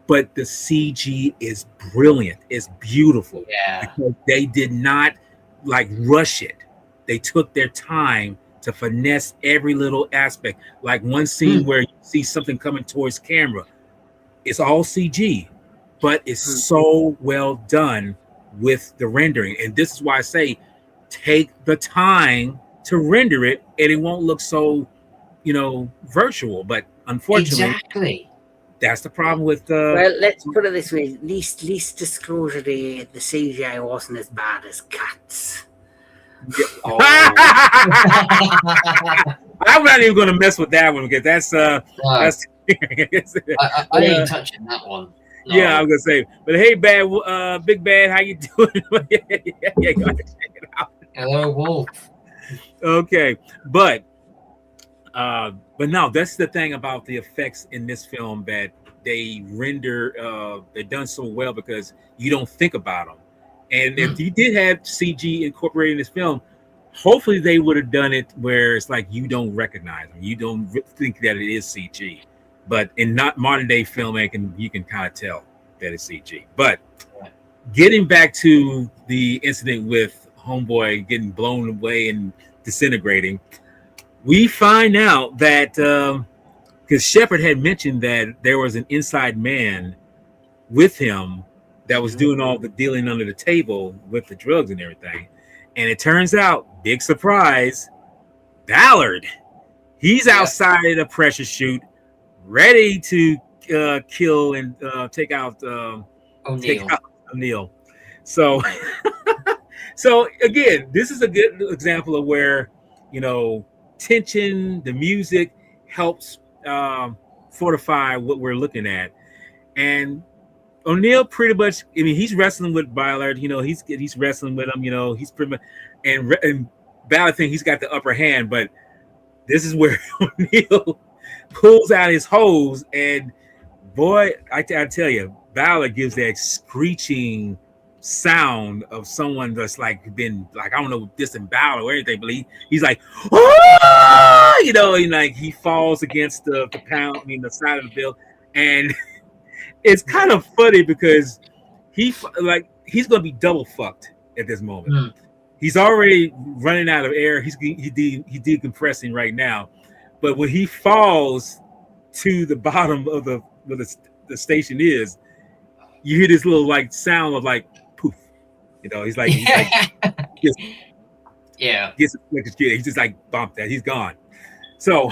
but the CG is brilliant. It's beautiful. Yeah. Because they did not like rush it. They took their time to finesse every little aspect. Like one scene where you see something coming towards camera, it's all CG, but it's so well done with the rendering. And this is why I say take the time to render it and it won't look so, virtual. But unfortunately, that's the problem with well, let's put it this way, least Disclosure Day, the CGI wasn't as bad as Cats. Oh. I'm not even gonna mess with that one because that's I ain't touching that one. No. Yeah, I'm gonna say. But hey, Big Bad, how you doing? Yeah, go ahead, check it out. Hello, Wolf. Okay, but no, that's the thing about the effects in this film that they render. They're done so well because you don't think about them. And if you did have CG incorporated in this film, hopefully they would have done it where it's like you don't recognize them, you don't think that it is CG. But in not modern day filmmaking, you can kind of tell that it's CG. But getting back to the incident with Homeboy getting blown away and disintegrating, we find out that because Shepard had mentioned that there was an inside man with him that was doing all the dealing under the table with the drugs and everything. And it turns out, big surprise, Ballard. He's outside of the pressure chute, ready to kill and take out O'Neill. So, so again, this is a good example of where, tension, the music helps fortify what we're looking at. And O'Neill pretty much, he's wrestling with Ballard, he's wrestling with him, he's pretty much, and Ballard thinks he's got the upper hand, but this is where O'Neill pulls out his hose, and boy, I tell you, Ballard gives that screeching sound of someone that's like been like, I don't know, disemboweled or anything, but he's like, oh! And like he falls against the the side of the building, and it's kind of funny because he's gonna be double fucked at this moment. He's already running out of air. He's decompressing right now, but when he falls to the bottom of where the station is, you hear this little like sound of like poof. He's like he's just like bumped that. He's gone. So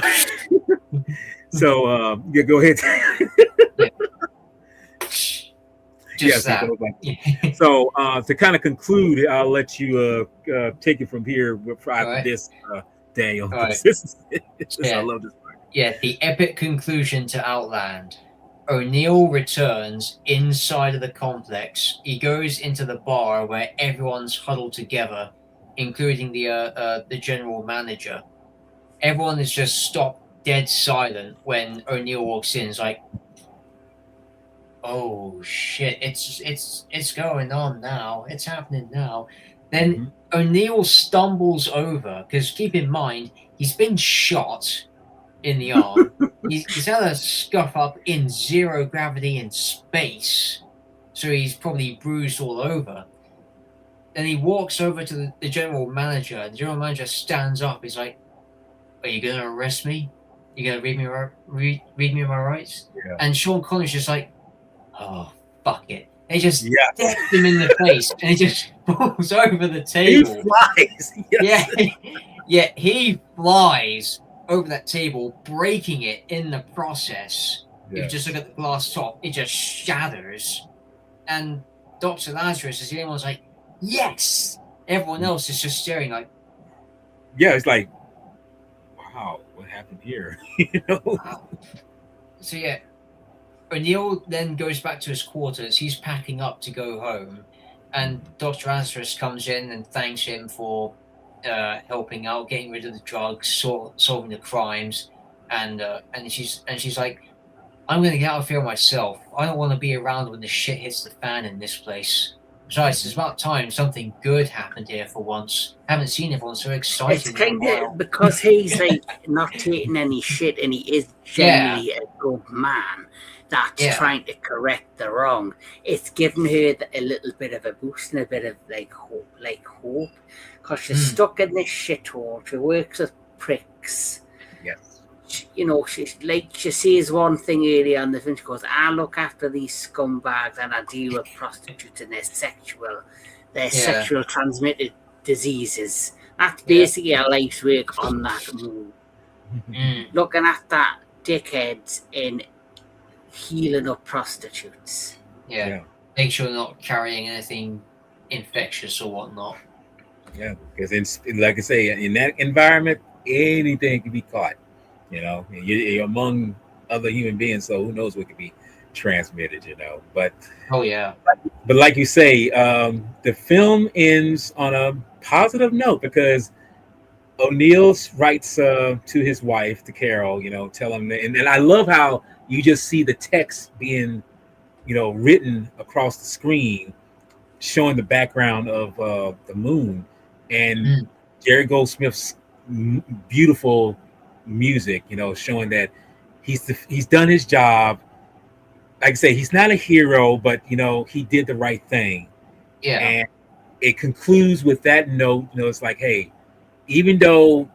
go ahead. Yes. So to kind of conclude, I'll let you take it from here after this, Daniel. Right. I love this part. Yeah, the epic conclusion to Outland. O'Neill returns inside of the complex. He goes into the bar where everyone's huddled together, including the general manager. Everyone is just stopped dead silent when O'Neill walks in. It's like, oh shit, it's going on now. It's happening now. Then O'Neill stumbles over, because keep in mind, he's been shot in the arm. he's had a scuff up in zero gravity in space, so he's probably bruised all over. Then he walks over to the general manager. The general manager stands up. He's like, are you going to arrest me? You going to read me my rights? Yeah. And Sean Connery's just like, oh, fuck it. They just stepped him in the face, and he just falls over the table. He flies. Yes. Yeah, he flies over that table, breaking it in the process. If you just look at the glass top, it just shatters. And Dr. Lazarus is the only one who's like, yes! Everyone else is just staring like... Yeah, it's like, wow, what happened here? Wow. So yeah, O'Neill then goes back to his quarters. He's packing up to go home. And Dr. Lazarus comes in and thanks him for helping out, getting rid of the drugs, solving the crimes, and she's like, I'm gonna get out of here myself. I don't want to be around when the shit hits the fan in this place. Besides, it's about time something good happened here for once. I haven't seen everyone so excited. It's kind of because he's like not taking any shit, and he is genuinely a good man that's trying to correct the wrong. It's given her a little bit of a boost and a bit of like hope. Because she's stuck in this shithole. She works with pricks. Yes. She says one thing earlier on the film. She goes, I look after these scumbags and I deal with prostitutes and their sexual transmitted diseases. That's basically her life's work on that move. Looking at that dickheads and healing up prostitutes. Yeah. Make sure they're not carrying anything infectious or whatnot. Yeah, because like I say, in that environment, anything can be caught. You're among other human beings, so who knows what could be transmitted. But but like you say, the film ends on a positive note because O'Neill writes to his wife, to Carol, tell him, and I love how you just see the text being, written across the screen, showing the background of the moon. And Jerry Goldsmith's beautiful music, showing that he's done his job. Like I say, he's not a hero, but he did the right thing. Yeah. And it concludes with that note. It's like, hey, even though,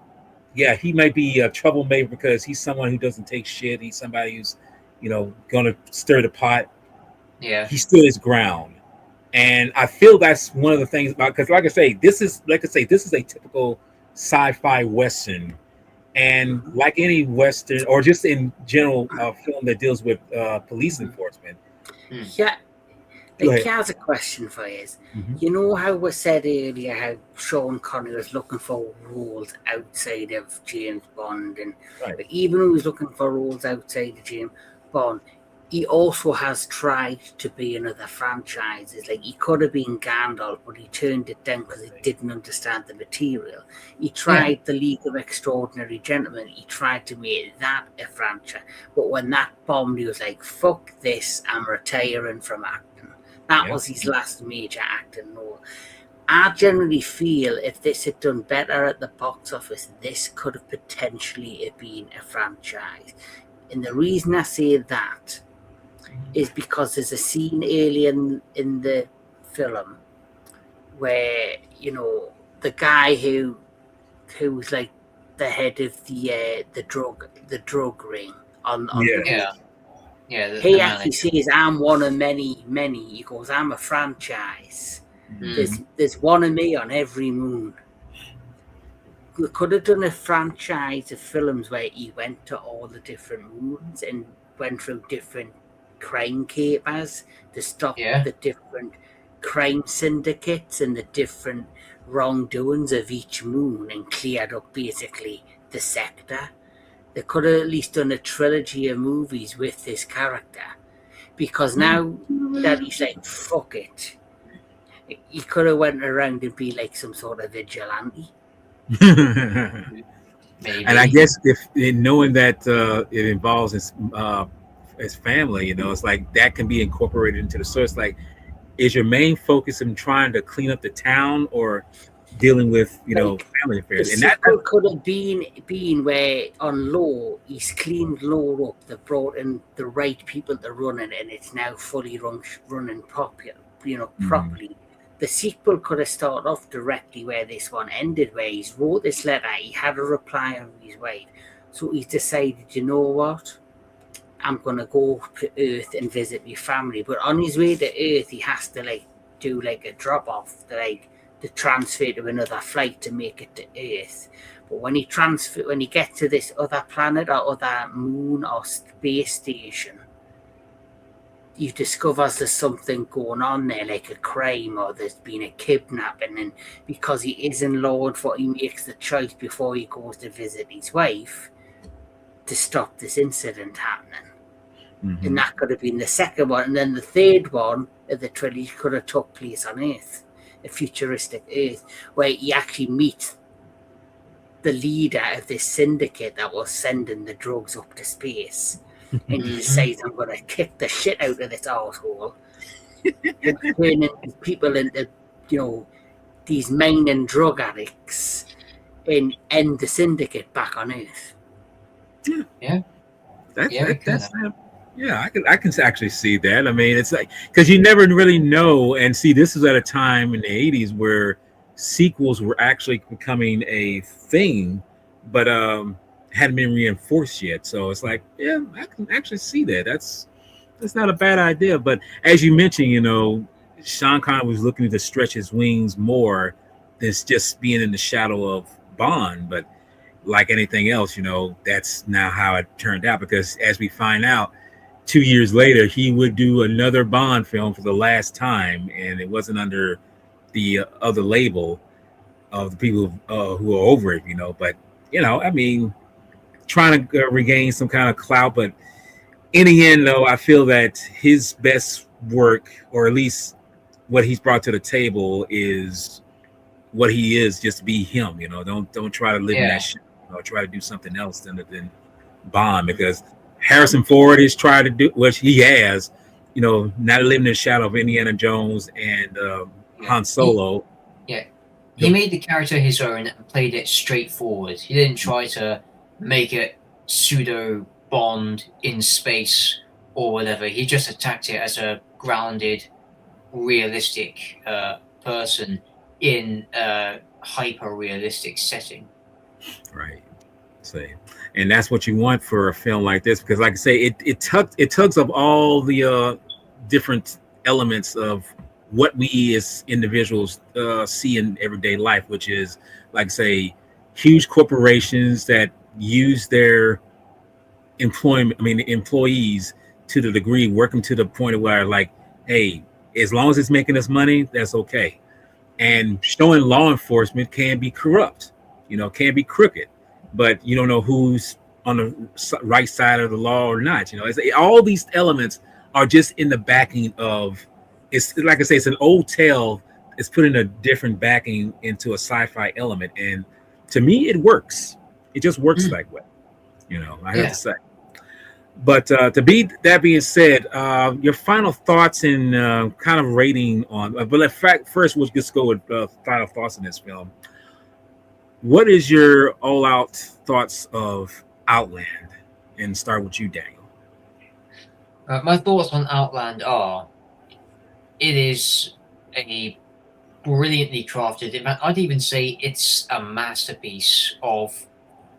yeah, he might be a troublemaker because he's someone who doesn't take shit. He's somebody who's, gonna stir the pot. Yeah. He stood his ground, and I feel that's one of the things about, because, like I say, this is a typical sci-fi western, and like any western or just in general film that deals with police enforcement. Yeah. Go Like, ahead. here's a question for you. Mhm. You know how we said earlier how Sean Connery was looking for roles outside of James Bond, and Right. but even though he's looking for roles outside of James Bond, he also has tried to be in other franchises. Like, he could have been Gandalf, but he turned it down because he didn't understand the material. He tried the League of Extraordinary Gentlemen. He tried to make that a franchise, but when that bombed, he was like, "Fuck this! I'm retiring from acting." That was his last major acting role. I generally feel if this had done better at the box office, this could have potentially been a franchise. And the reason I say that is because there's a scene early in the film where, the guy who's like the head of the drug ring on Yeah. he actually says, "I'm one of many, many." He goes, "I'm a franchise. There's one of me on every moon." We could have done a franchise of films where he went to all the different moons and went through different crime capers to stop the different crime syndicates and the different wrongdoings of each moon and cleared up basically the sector. They could have at least done a trilogy of movies with this character, because now that he's like, fuck it, he could have went around and be like some sort of vigilante. Maybe. And I guess if in knowing that it involves his family, it's like that can be incorporated into the source. Like, is your main focus in trying to clean up the town or dealing with family affairs? The And that sequel could have been where on Law he's cleaned Law up, they brought in the right people to run it, and it's now fully running properly. The sequel could have started off directly where this one ended, where he's wrote this letter, he had a reply on his wife, so he's decided, you know what, I'm gonna go to Earth and visit my family. But on his way to Earth, he has to do a drop off, to transfer to another flight to make it to Earth. But when he gets to this other planet or other moon or space station, you discover there's something going on there, like a crime, or there's been a kidnapping, and because he isn't law enforcement, he makes the choice before he goes to visit his wife to stop this incident happening. Mm-hmm. And that could have been the second one. And then the third one of the trilogy could have took place on Earth, a futuristic Earth, where he actually meets the leader of this syndicate that was sending the drugs up to space. And he decides, I'm going to kick the shit out of this arsehole and turn people into, these mining drug addicts and end the syndicate back on Earth. Yeah. I can actually see that. I mean, it's like, because you never really know. And see, this is at a time in the 80s where sequels were actually becoming a thing, but hadn't been reinforced yet. So it's like, yeah, I can actually see that. That's not a bad idea. But as you mentioned, Sean Connery was looking to stretch his wings more than just being in the shadow of Bond. But like anything else, that's now how it turned out, because as we find out, 2 years later, he would do another Bond film for the last time, and it wasn't under the other label of the people who are over it, But, I mean, trying to regain some kind of clout. But in the end, though, I feel that his best work, or at least what he's brought to the table, is what he is, just be him, Don't try to live in that shit, try to do something else than Bond, because Harrison Ford has tried to do, which he has, not living in the shadow of Indiana Jones and Han Solo. He made the character his own and played it straightforward. He didn't try to make it pseudo Bond in space or whatever. He just attacked it as a grounded, realistic person in hyper realistic setting. Right. Say, and that's what you want for a film like this, because, like I say, it tugs up all the different elements of what we as individuals see in everyday life, which is, like I say, huge corporations that use their employees to the degree, work them to the point where, like, hey, as long as it's making us money, that's okay. And showing law enforcement can be corrupt, can be crooked, but you don't know who's on the right side of the law or not. All these elements are just in the backing of. It's like I say, it's an old tale. It's putting a different backing into a sci-fi element, and to me, it works. It just works like that. I have to say. But that being said, your final thoughts and kind of rating on. But in fact, first we'll just go with final thoughts on this film. What is your all-out thoughts of Outland? And start with you, Daniel. My thoughts on Outland are: it is a brilliantly crafted. In fact, I'd even say it's a masterpiece of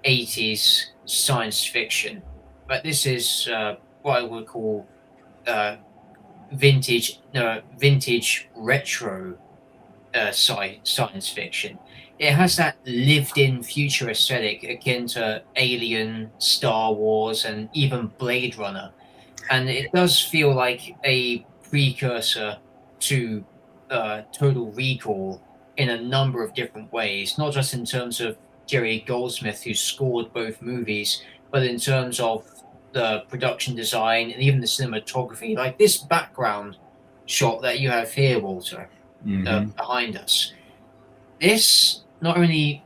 80s science fiction. But this is what I would call vintage retro science fiction. It has that lived-in future aesthetic akin to Alien, Star Wars, and even Blade Runner, and it does feel like a precursor to Total Recall in a number of different ways, not just in terms of Jerry Goldsmith, who scored both movies, but in terms of the production design and even the cinematography. Like this background shot that you have here, Walter, behind us. This not only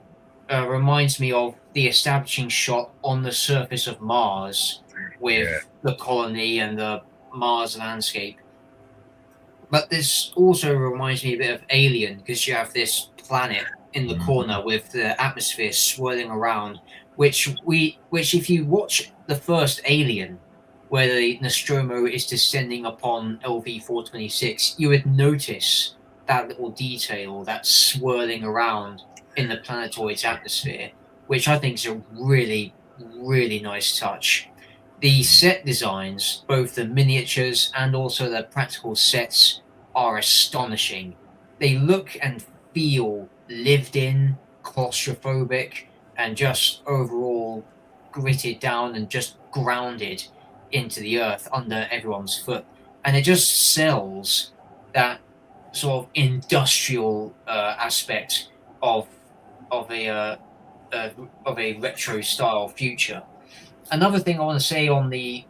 reminds me of the establishing shot on the surface of Mars with the colony and the Mars landscape, but this also reminds me a bit of Alien, because you have this planet in the corner with the atmosphere swirling around, which if you watch the first Alien, where the Nostromo is descending upon LV-426, you would notice that little detail, that swirling around in the planetoid's atmosphere, which I think is a really, really nice touch. The set designs, both the miniatures and also the practical sets, are astonishing. They look and feel lived in, claustrophobic, and just overall gritted down and just grounded into the earth under everyone's foot. And it just sells that sort of industrial aspect of a retro style future. Another thing I want to say on the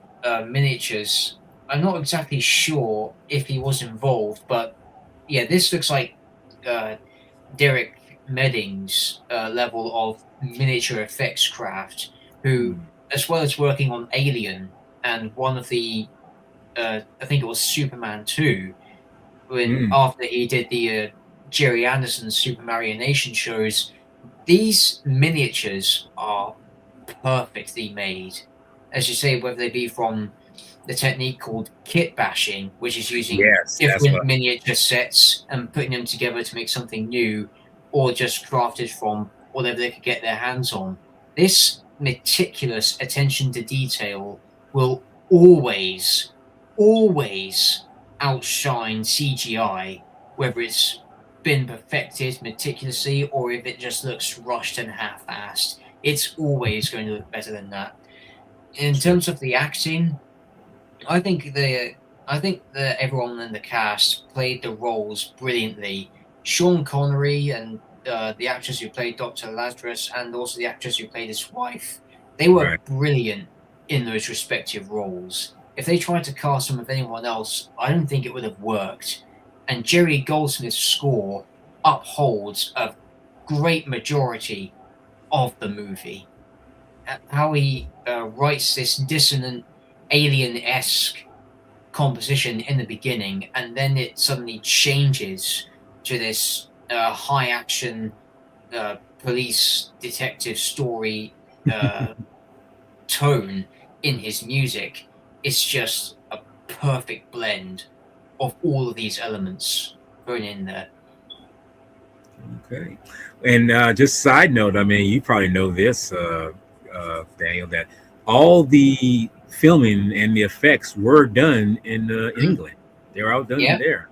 miniatures, I'm not exactly sure if he was involved, but yeah, this looks like Derek Medding's level of miniature effects craft, who, as well as working on Alien and one of the, I think it was Superman 2, after he did the Jerry Anderson Super Mario Nation shows, these miniatures are perfectly made. As you say, whether they be from the technique called kit bashing, which is using different miniature sets and putting them together to make something new, or just crafted from whatever they could get their hands on. This meticulous attention to detail will always outshine CGI, whether it's been perfected meticulously or if it just looks rushed and half-assed. It's always going to look better than that. In terms of the acting, I think that everyone in the cast played the roles brilliantly. Sean Connery and the actress who played Dr. Lazarus, and also the actress who played his wife, they were brilliant in those respective roles. If they tried to cast them with anyone else, I don't think it would have worked. And Jerry Goldsmith's score upholds a great majority of the movie. How he writes this dissonant, alien-esque composition in the beginning, and then it suddenly changes to this high-action police detective story tone in his music. It's just a perfect blend of all of these elements thrown in there. Okay. And just side note, I mean, you probably know this, Daniel, that all the filming and the effects were done in England. They were all done Yeah, there.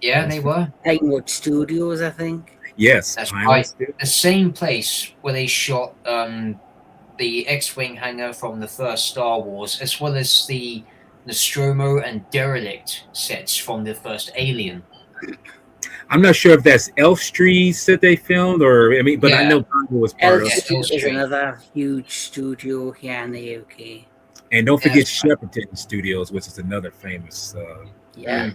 yeah, they were. Pinewood Studios, I think. Yes, That's Pinewood right. Studios. The same place where they shot the X-wing hangar from the first Star Wars, as well as the Nostromo and Derelict sets from the first Alien. I'm not sure if that's Elstree that they filmed, or I mean, but I Yeah. know Pinewood was part of Yeah, it. Elstree is Elstree. another huge studio here in the UK. And don't Yeah, forget that's right. Shepperton Studios, which is another famous. Yeah.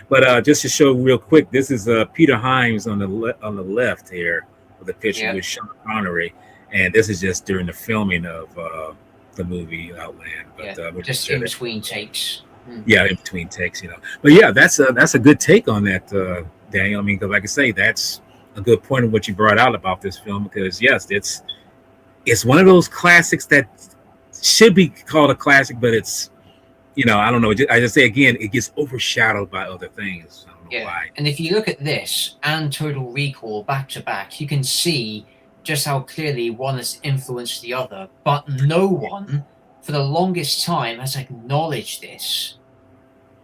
But just to show real quick, this is Peter Hyams on the on the left here with a picture Yeah. with Sean Connery, and this is just during the filming of the movie Outland. But Yeah, we'll just show in that. between takes. Yeah, in between takes, you know. But yeah, that's a good take on that, Daniel. I mean, 'cause like I say, that's a good point of what you brought out about this film, because yes, it's one of those classics that should be called a classic, but it's, you know, I don't know. I just say again, it gets overshadowed by other things. I don't know Yeah, why. and if you look at this and Total Recall back to back, you can see just how clearly one has influenced the other, but no one for the longest time has acknowledged this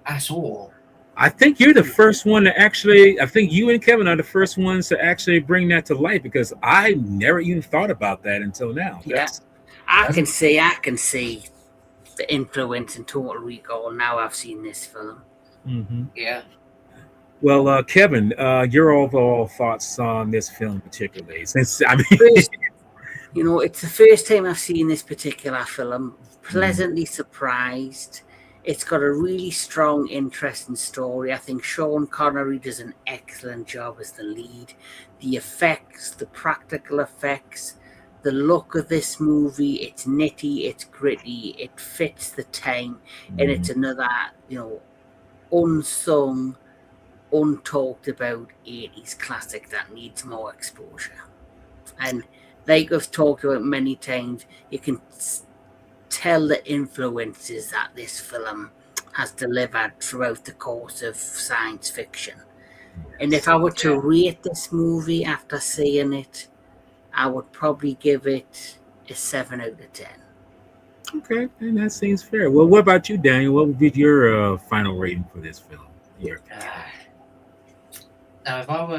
at all. I think you're the first one to actually. I think you and Kevin are the first ones to actually bring that to light, because I never even thought about that until now. Yeah. I can see the influence in Total Recall now I've seen this film. Mm-hmm. Yeah. Well, Kevin, your overall thoughts on this film, particularly, since I mean, First, you know, it's the first time I've seen this particular film. Pleasantly surprised. It's got a really strong, interesting story. I think Sean Connery does an excellent job as the lead. The effects, the practical effects, the look of this movie, it's nitty, it's gritty, it fits the time, and it's another, you know, unsung, untalked about 80s classic that needs more exposure. And like I've talked about many times, you can tell the influences that this film has delivered throughout the course of science fiction. And if I were to rate this movie after seeing it, I would probably give it a 7 out of 10. Okay, and that seems fair. Well, what about you, Daniel? What would be your final rating for this film? Now, if I were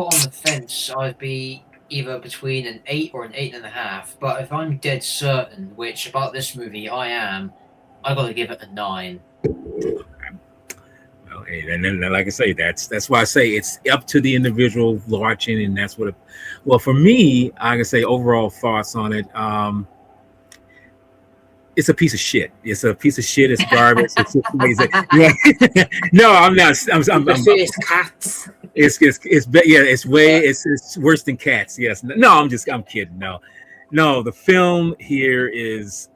on the fence, I'd be either between an 8 or an 8.5. But if I'm dead certain, which about this movie I am, I gotta give it a 9. Well, and then, like I say, that's why I say it's up to the individual watching, and that's what. Well, for me, I can say overall thoughts on it. It's a piece of shit. It's a piece of shit. It's garbage. It's just amazing. No, I'm not. I'm Cats. It's worse than Cats. Yes. No, I'm kidding. No. The film here is,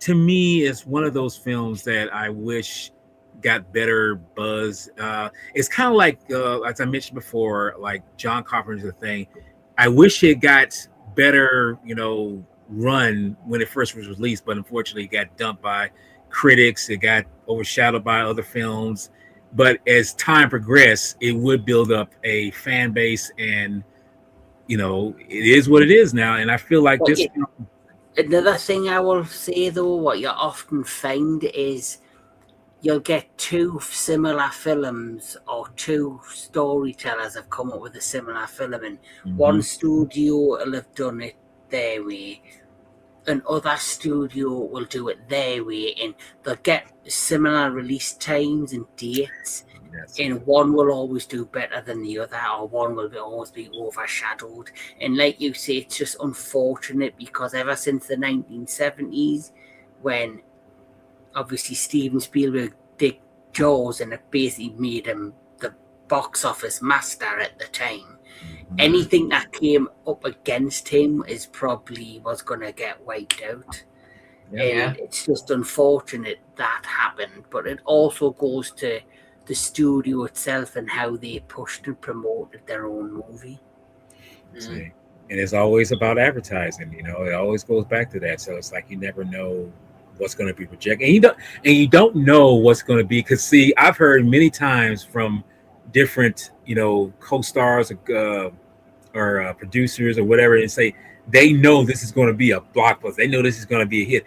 to me, is one of those films that I wish got better buzz. It's kind of like, as I mentioned before, like John Carpenter's thing. I wish it got better, run when it first was released, but unfortunately it got dumped by critics. It got overshadowed by other films. But as time progressed, it would build up a fan base, and it is what it is now. And I feel like Another thing I will say though, what you often find is you'll get two similar films, or two storytellers have come up with a similar film, and one studio will have done it their way, another studio will do it their way, and they'll get similar release times and dates, and one will always do better than the other, or one will always be overshadowed. And like you say, it's just unfortunate, because ever since the 1970s, when obviously Steven Spielberg did Jaws, and it basically made him the box office master at the time, anything that came up against him is probably was going to get wiped out. And it's just unfortunate that happened, but it also goes to the studio itself and how they pushed and promoted their own movie. And it's always about advertising, it always goes back to that. So it's like you never know what's going to be projected, and you don't know what's going to be, because see, I've heard many times from different, co-stars or producers or whatever, and say they know this is going to be a blockbuster. They know this is going to be a hit.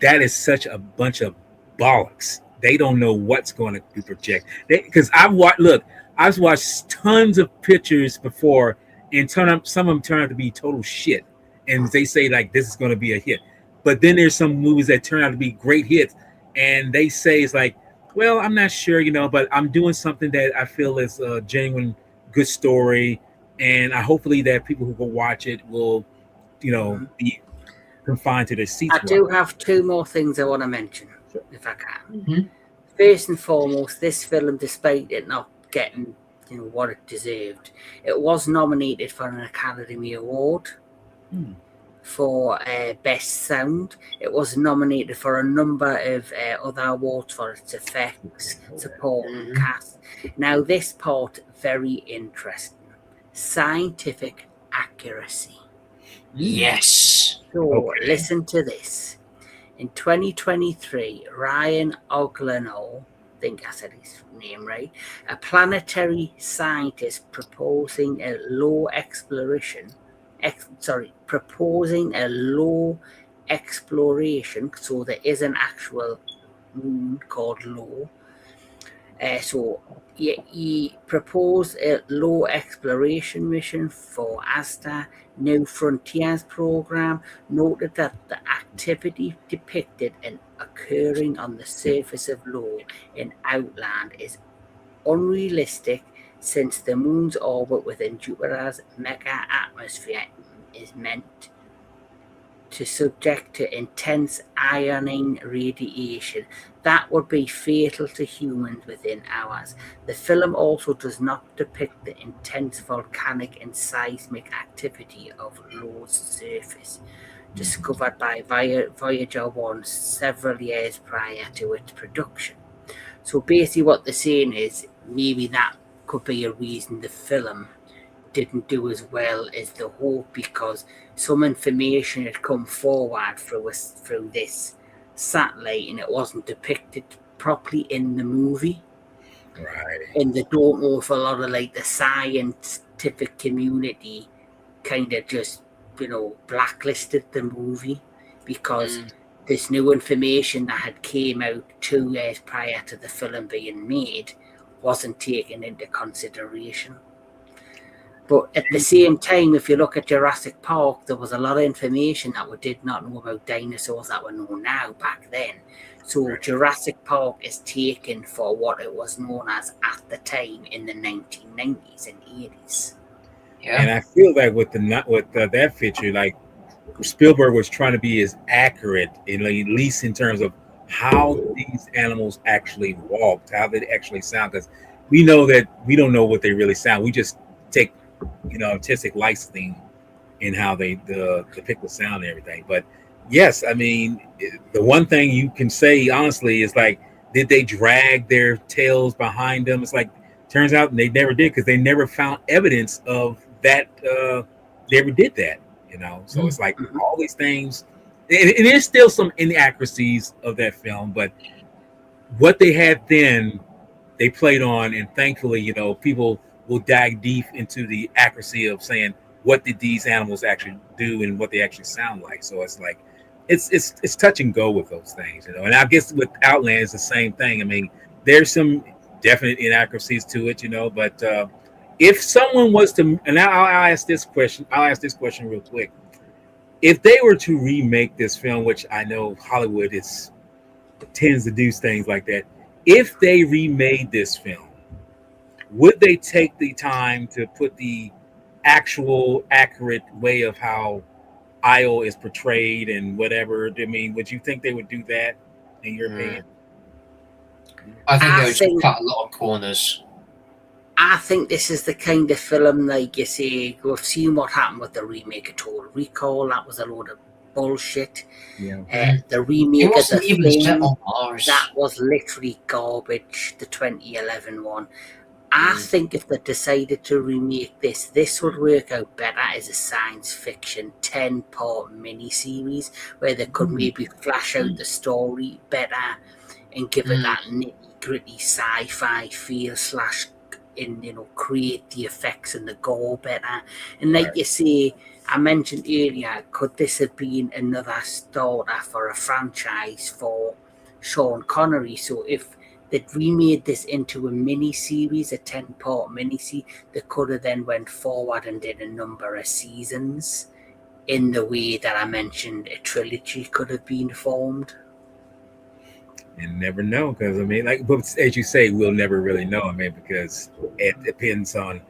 That is such a bunch of bollocks. They don't know what's going to be projected. Because I've watched tons of pictures before, and some of them turn out to be total shit. And they say like this is going to be a hit, but then there's some movies that turn out to be great hits, and they say it's like, well, I'm not sure, but I'm doing something that I feel is a genuine good story, and I hopefully that people who go watch it will, be confined to their seats. I do have two more things I want to mention, if I can. Mhm. First and foremost, this film, despite it not getting what it deserved, it was nominated for an Academy Award for Best Sound. It was nominated for a number of other awards for its effects, support, and cast. Now, this part, very interesting. Scientific accuracy. Yes. So, listen to this. In 2023, Ryan Oglenow, I think I said his name right, a planetary scientist proposing a low exploration, so there is an actual moon called Low. So he proposed a low exploration mission for ASTA New Frontiers program, noted that the activity depicted and occurring on the surface of Low in Outland is unrealistic, since the moon's orbit within Jupiter's mega atmosphere is meant to subject to intense ioning radiation that would be fatal to humans within hours. The film also does not depict the intense volcanic and seismic activity of Lo's surface, discovered by Voyager 1 several years prior to its production. So basically what they're saying is maybe that could be a reason the film didn't do as well as the hope, because some information had come forward through this satellite and it wasn't depicted properly in the movie. Right. And they don't know if a lot of like the scientific community kind of just blacklisted the movie because this new information that had came out 2 years prior to the film being made wasn't taken into consideration. But at the same time, if you look at Jurassic Park, there was a lot of information that we did not know about dinosaurs that we know now back then. So Jurassic Park is taken for what it was known as at the time in the 1990s and 80s. Yeah. And I feel like with that picture, like Spielberg was trying to be as accurate, at least in terms of how these animals actually walked, how they actually sound, because we know that we don't know what they really sound. We just take artistic licensing in how they depict the sound and everything. But yes, I mean, the one thing you can say honestly is like, did they drag their tails behind them? It's like, turns out they never did, because they never found evidence of that they ever did that. So it's like all these things, and there's still some inaccuracies of that film, but what they had then, they played on, and thankfully, people will dive deep into the accuracy of saying what did these animals actually do and what they actually sound like. So it's like it's touch and go with those things, And I guess with Outland it's the same thing. I mean, there's some definite inaccuracies to it, but if someone was to, and I'll ask this question real quick. If they were to remake this film, which I know Hollywood tends to do things like that, if they remade this film, would they take the time to put the actual accurate way of how Io is portrayed and whatever? I mean, would you think they would do that, in your opinion? I think they would just cut a lot of corners. I think this is the kind of film, like you say, we've seen what happened with the remake of Total Recall. That was a load of bullshit. Yeah. The remake of The Thing, Mars. that was literally garbage, the 2011 one. I think if they decided to remake this would work out better as a science fiction 10-part miniseries where they could maybe flash out the story better and give it that nitty-gritty sci-fi feel / create the effects and the gore better. And like you say, I mentioned earlier, could this have been another starter for a franchise for Sean Connery? So if they'd remade this into a mini-series, a 10-part mini-series, they could have then went forward and did a number of seasons in the way that I mentioned a trilogy could have been formed. You never know, because I mean, like, but as you say, we'll never really know. I mean, because it depends on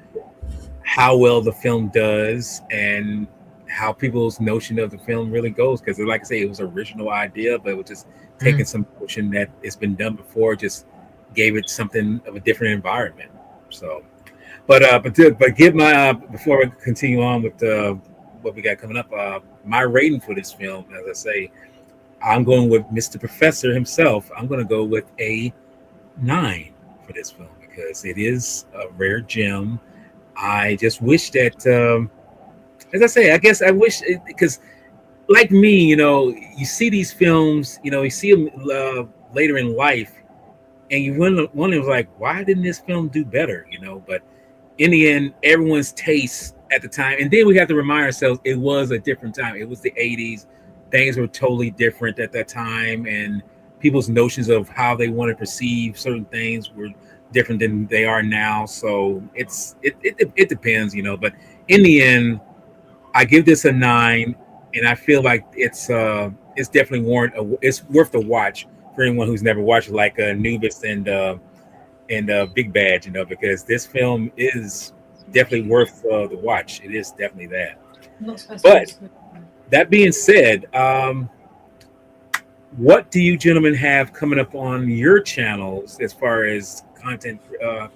how well the film does and how people's notion of the film really goes. Because, like I say, it was an original idea, but it was just taking some notion that it's been done before, just gave it something of a different environment. So, but give my before we continue on with what we got coming up, my rating for this film, as I say, I'm going with Mr. Professor himself. I'm going to go with a 9 for this film because it is a rare gem. I just wish that, as I say, I guess I wish because, like me, you see these films, you see them later in life, and you wonder like, why didn't this film do better? But in the end, everyone's taste at the time, and then we have to remind ourselves it was a different time. It was the 80s. Things were totally different at that time, and people's notions of how they want to perceive certain things were different than they are now. So it depends, But in the end, I give this a 9, and I feel like it's definitely it's worth the watch for anyone who's never watched it, like Anubis and Big Bad, because this film is definitely worth the watch. It is definitely that. But that being said, what do you gentlemen have coming up on your channels as far as content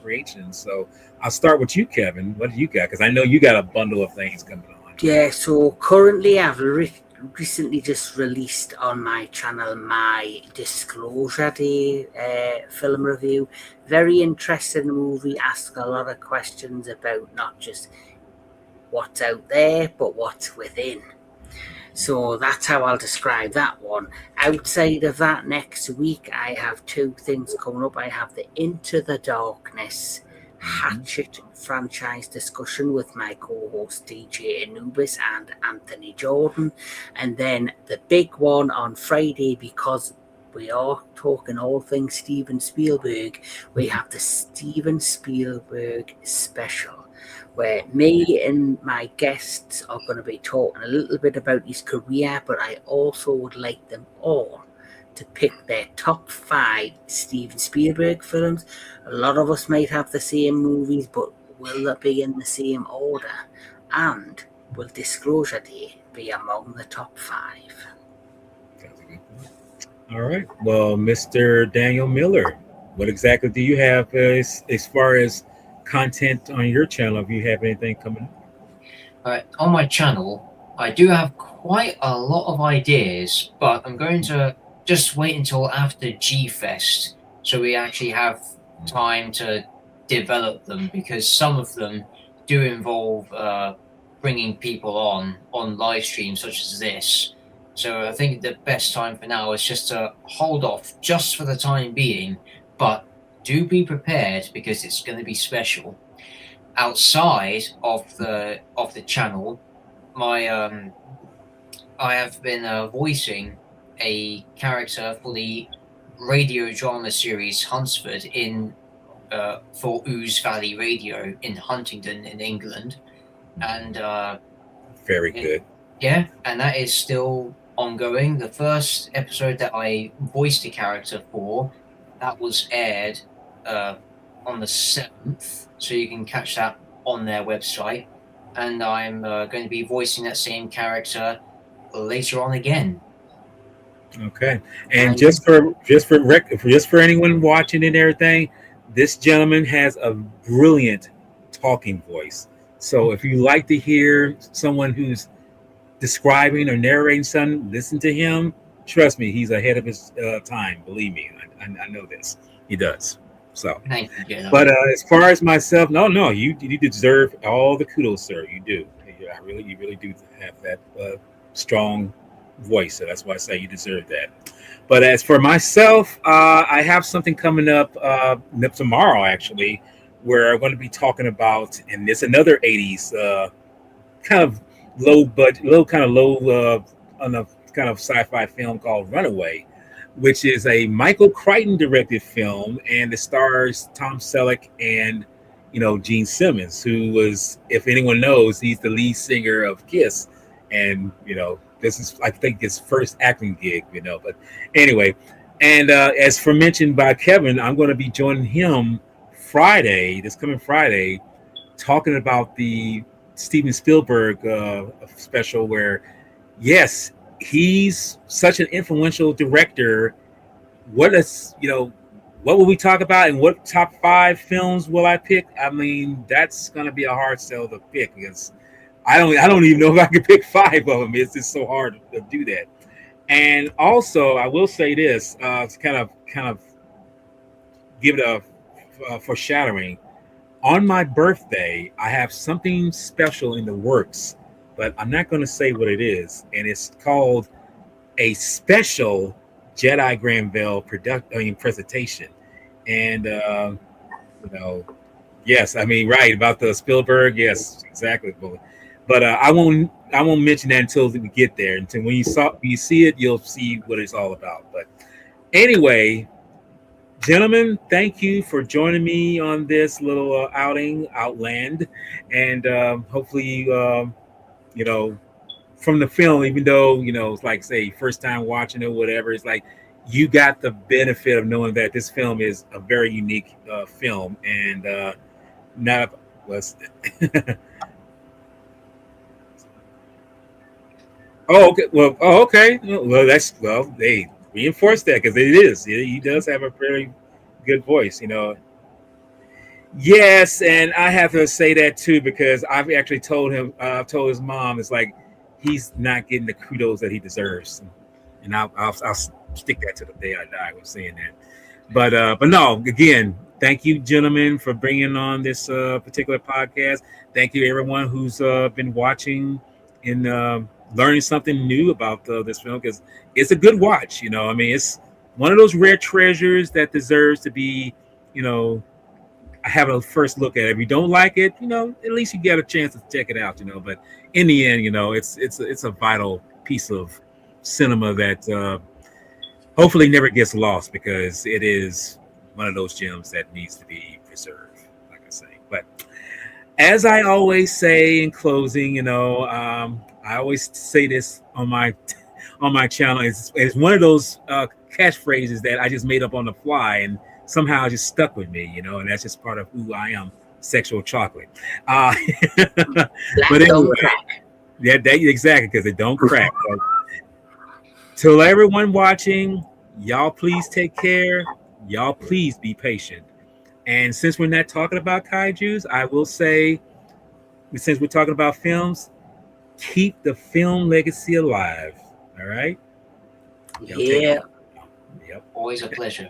creation? So I'll start with you, Kevin. What do you got? Because I know you got a bundle of things coming on. Yeah, so currently I've recently just released on my channel my Disclosure Day film review. Very interesting movie, asks a lot of questions about not just what's out there, but what's within. So that's how I'll describe that one. Outside of that, next week, I have 2 things coming up. I have the Into the Darkness Hatchet franchise discussion with my co-host DJ Anubis and Anthony Jordan. And then the big one on Friday, because we are talking all things Steven Spielberg, we have the Steven Spielberg special, where me and my guests are going to be talking a little bit about his career, but I also would like them all to pick their top 5 Steven Spielberg films. A lot of us might have the same movies, but will they be in the same order? And will Disclosure Day be among the top 5? All right. Well, Mr. Daniel Miller, what exactly do you have as far as content on your channel? If you have anything coming up? On my channel, I do have quite a lot of ideas, but I'm going to just wait until after G-Fest so we actually have time to develop them, because some of them do involve bringing people on live streams such as this. So I think the best time for now is just to hold off just for the time being, but do be prepared because it's going to be special. Outside of the channel, I have been voicing a character for the radio drama series Hunsford for Ouse Valley Radio in Huntingdon in England, and very good. Yeah, and that is still ongoing. The first episode that I voiced a character for, that was aired on the 7th, so you can catch that on their website. And I'm going to be voicing that same character later on again. Okay, and just for anyone watching and everything, this gentleman has a brilliant talking voice. So if you like to hear someone who's describing or narrating something, listen to him. Trust me, he's ahead of his time. Believe me, I know this. He does. So, thank you, but as far as myself, no, you deserve all the kudos, sir. You do. You really do have that strong voice. So that's why I say you deserve that. But as for myself, I have something coming up tomorrow, actually, we're going to be talking about, and it's another 80s kind of low budget, low on a kind of sci-fi film called Runaway, which is a Michael Crichton directed film, and it stars Tom Selleck and Gene Simmons, who was, if anyone knows, he's the lead singer of Kiss, and this is, I think, his first acting gig. But anyway, and as for mentioned by Kevin, I'm going to be joining him this coming Friday, talking about the Steven Spielberg special, where yes, he's such an influential director. What will we talk about, and what top 5 films will I pick? I mean, that's gonna be a hard sell to pick, because I don't even know if I can pick 5 of them. It's just so hard to do that. And also, I will say this to kind of give it a foreshadowing. On my birthday, I have something special in the works, but I'm not going to say what it is. And it's called a special Jedi Granville presentation. And yes, I mean, right about the Spielberg, yes, exactly. But I won't mention that until we get there. Until when you see it, you'll see what it's all about. But anyway, gentlemen, thank you for joining me on this little outing, Outland, and hopefully, from the film, even though it's like, say, first time watching it, whatever, it's like you got the benefit of knowing that this film is a very unique film, and not was. Oh, okay. Well, okay. Well, they reinforce that, because it is. He does have a very good voice, Yes, and I have to say that too, because I've actually told told his mom, it's like he's not getting the kudos that he deserves, and I'll stick that to the day I die with saying that. But no, again, thank you, gentlemen, for bringing on this particular podcast. Thank you, everyone who's been watching and learning something new about this film, because it's a good watch. I mean, it's one of those rare treasures that deserves to be, have a first look at it. If you don't like it, at least you get a chance to check it out. But in the end, it's a vital piece of cinema that hopefully never gets lost, because it is one of those gems that needs to be preserved, like I say. But as I always say in closing, I always say this on my channel. It's one of those catchphrases that I just made up on the fly, and somehow just stuck with me, and that's just part of who I am. Sexual chocolate. But anyway, yeah, exactly, because it don't crack. But to everyone watching, y'all please take care. Y'all please be patient. And since we're not talking about kaijus, I will say, since we're talking about films, keep the film legacy alive. All right? Yeah. Yep. Always a pleasure.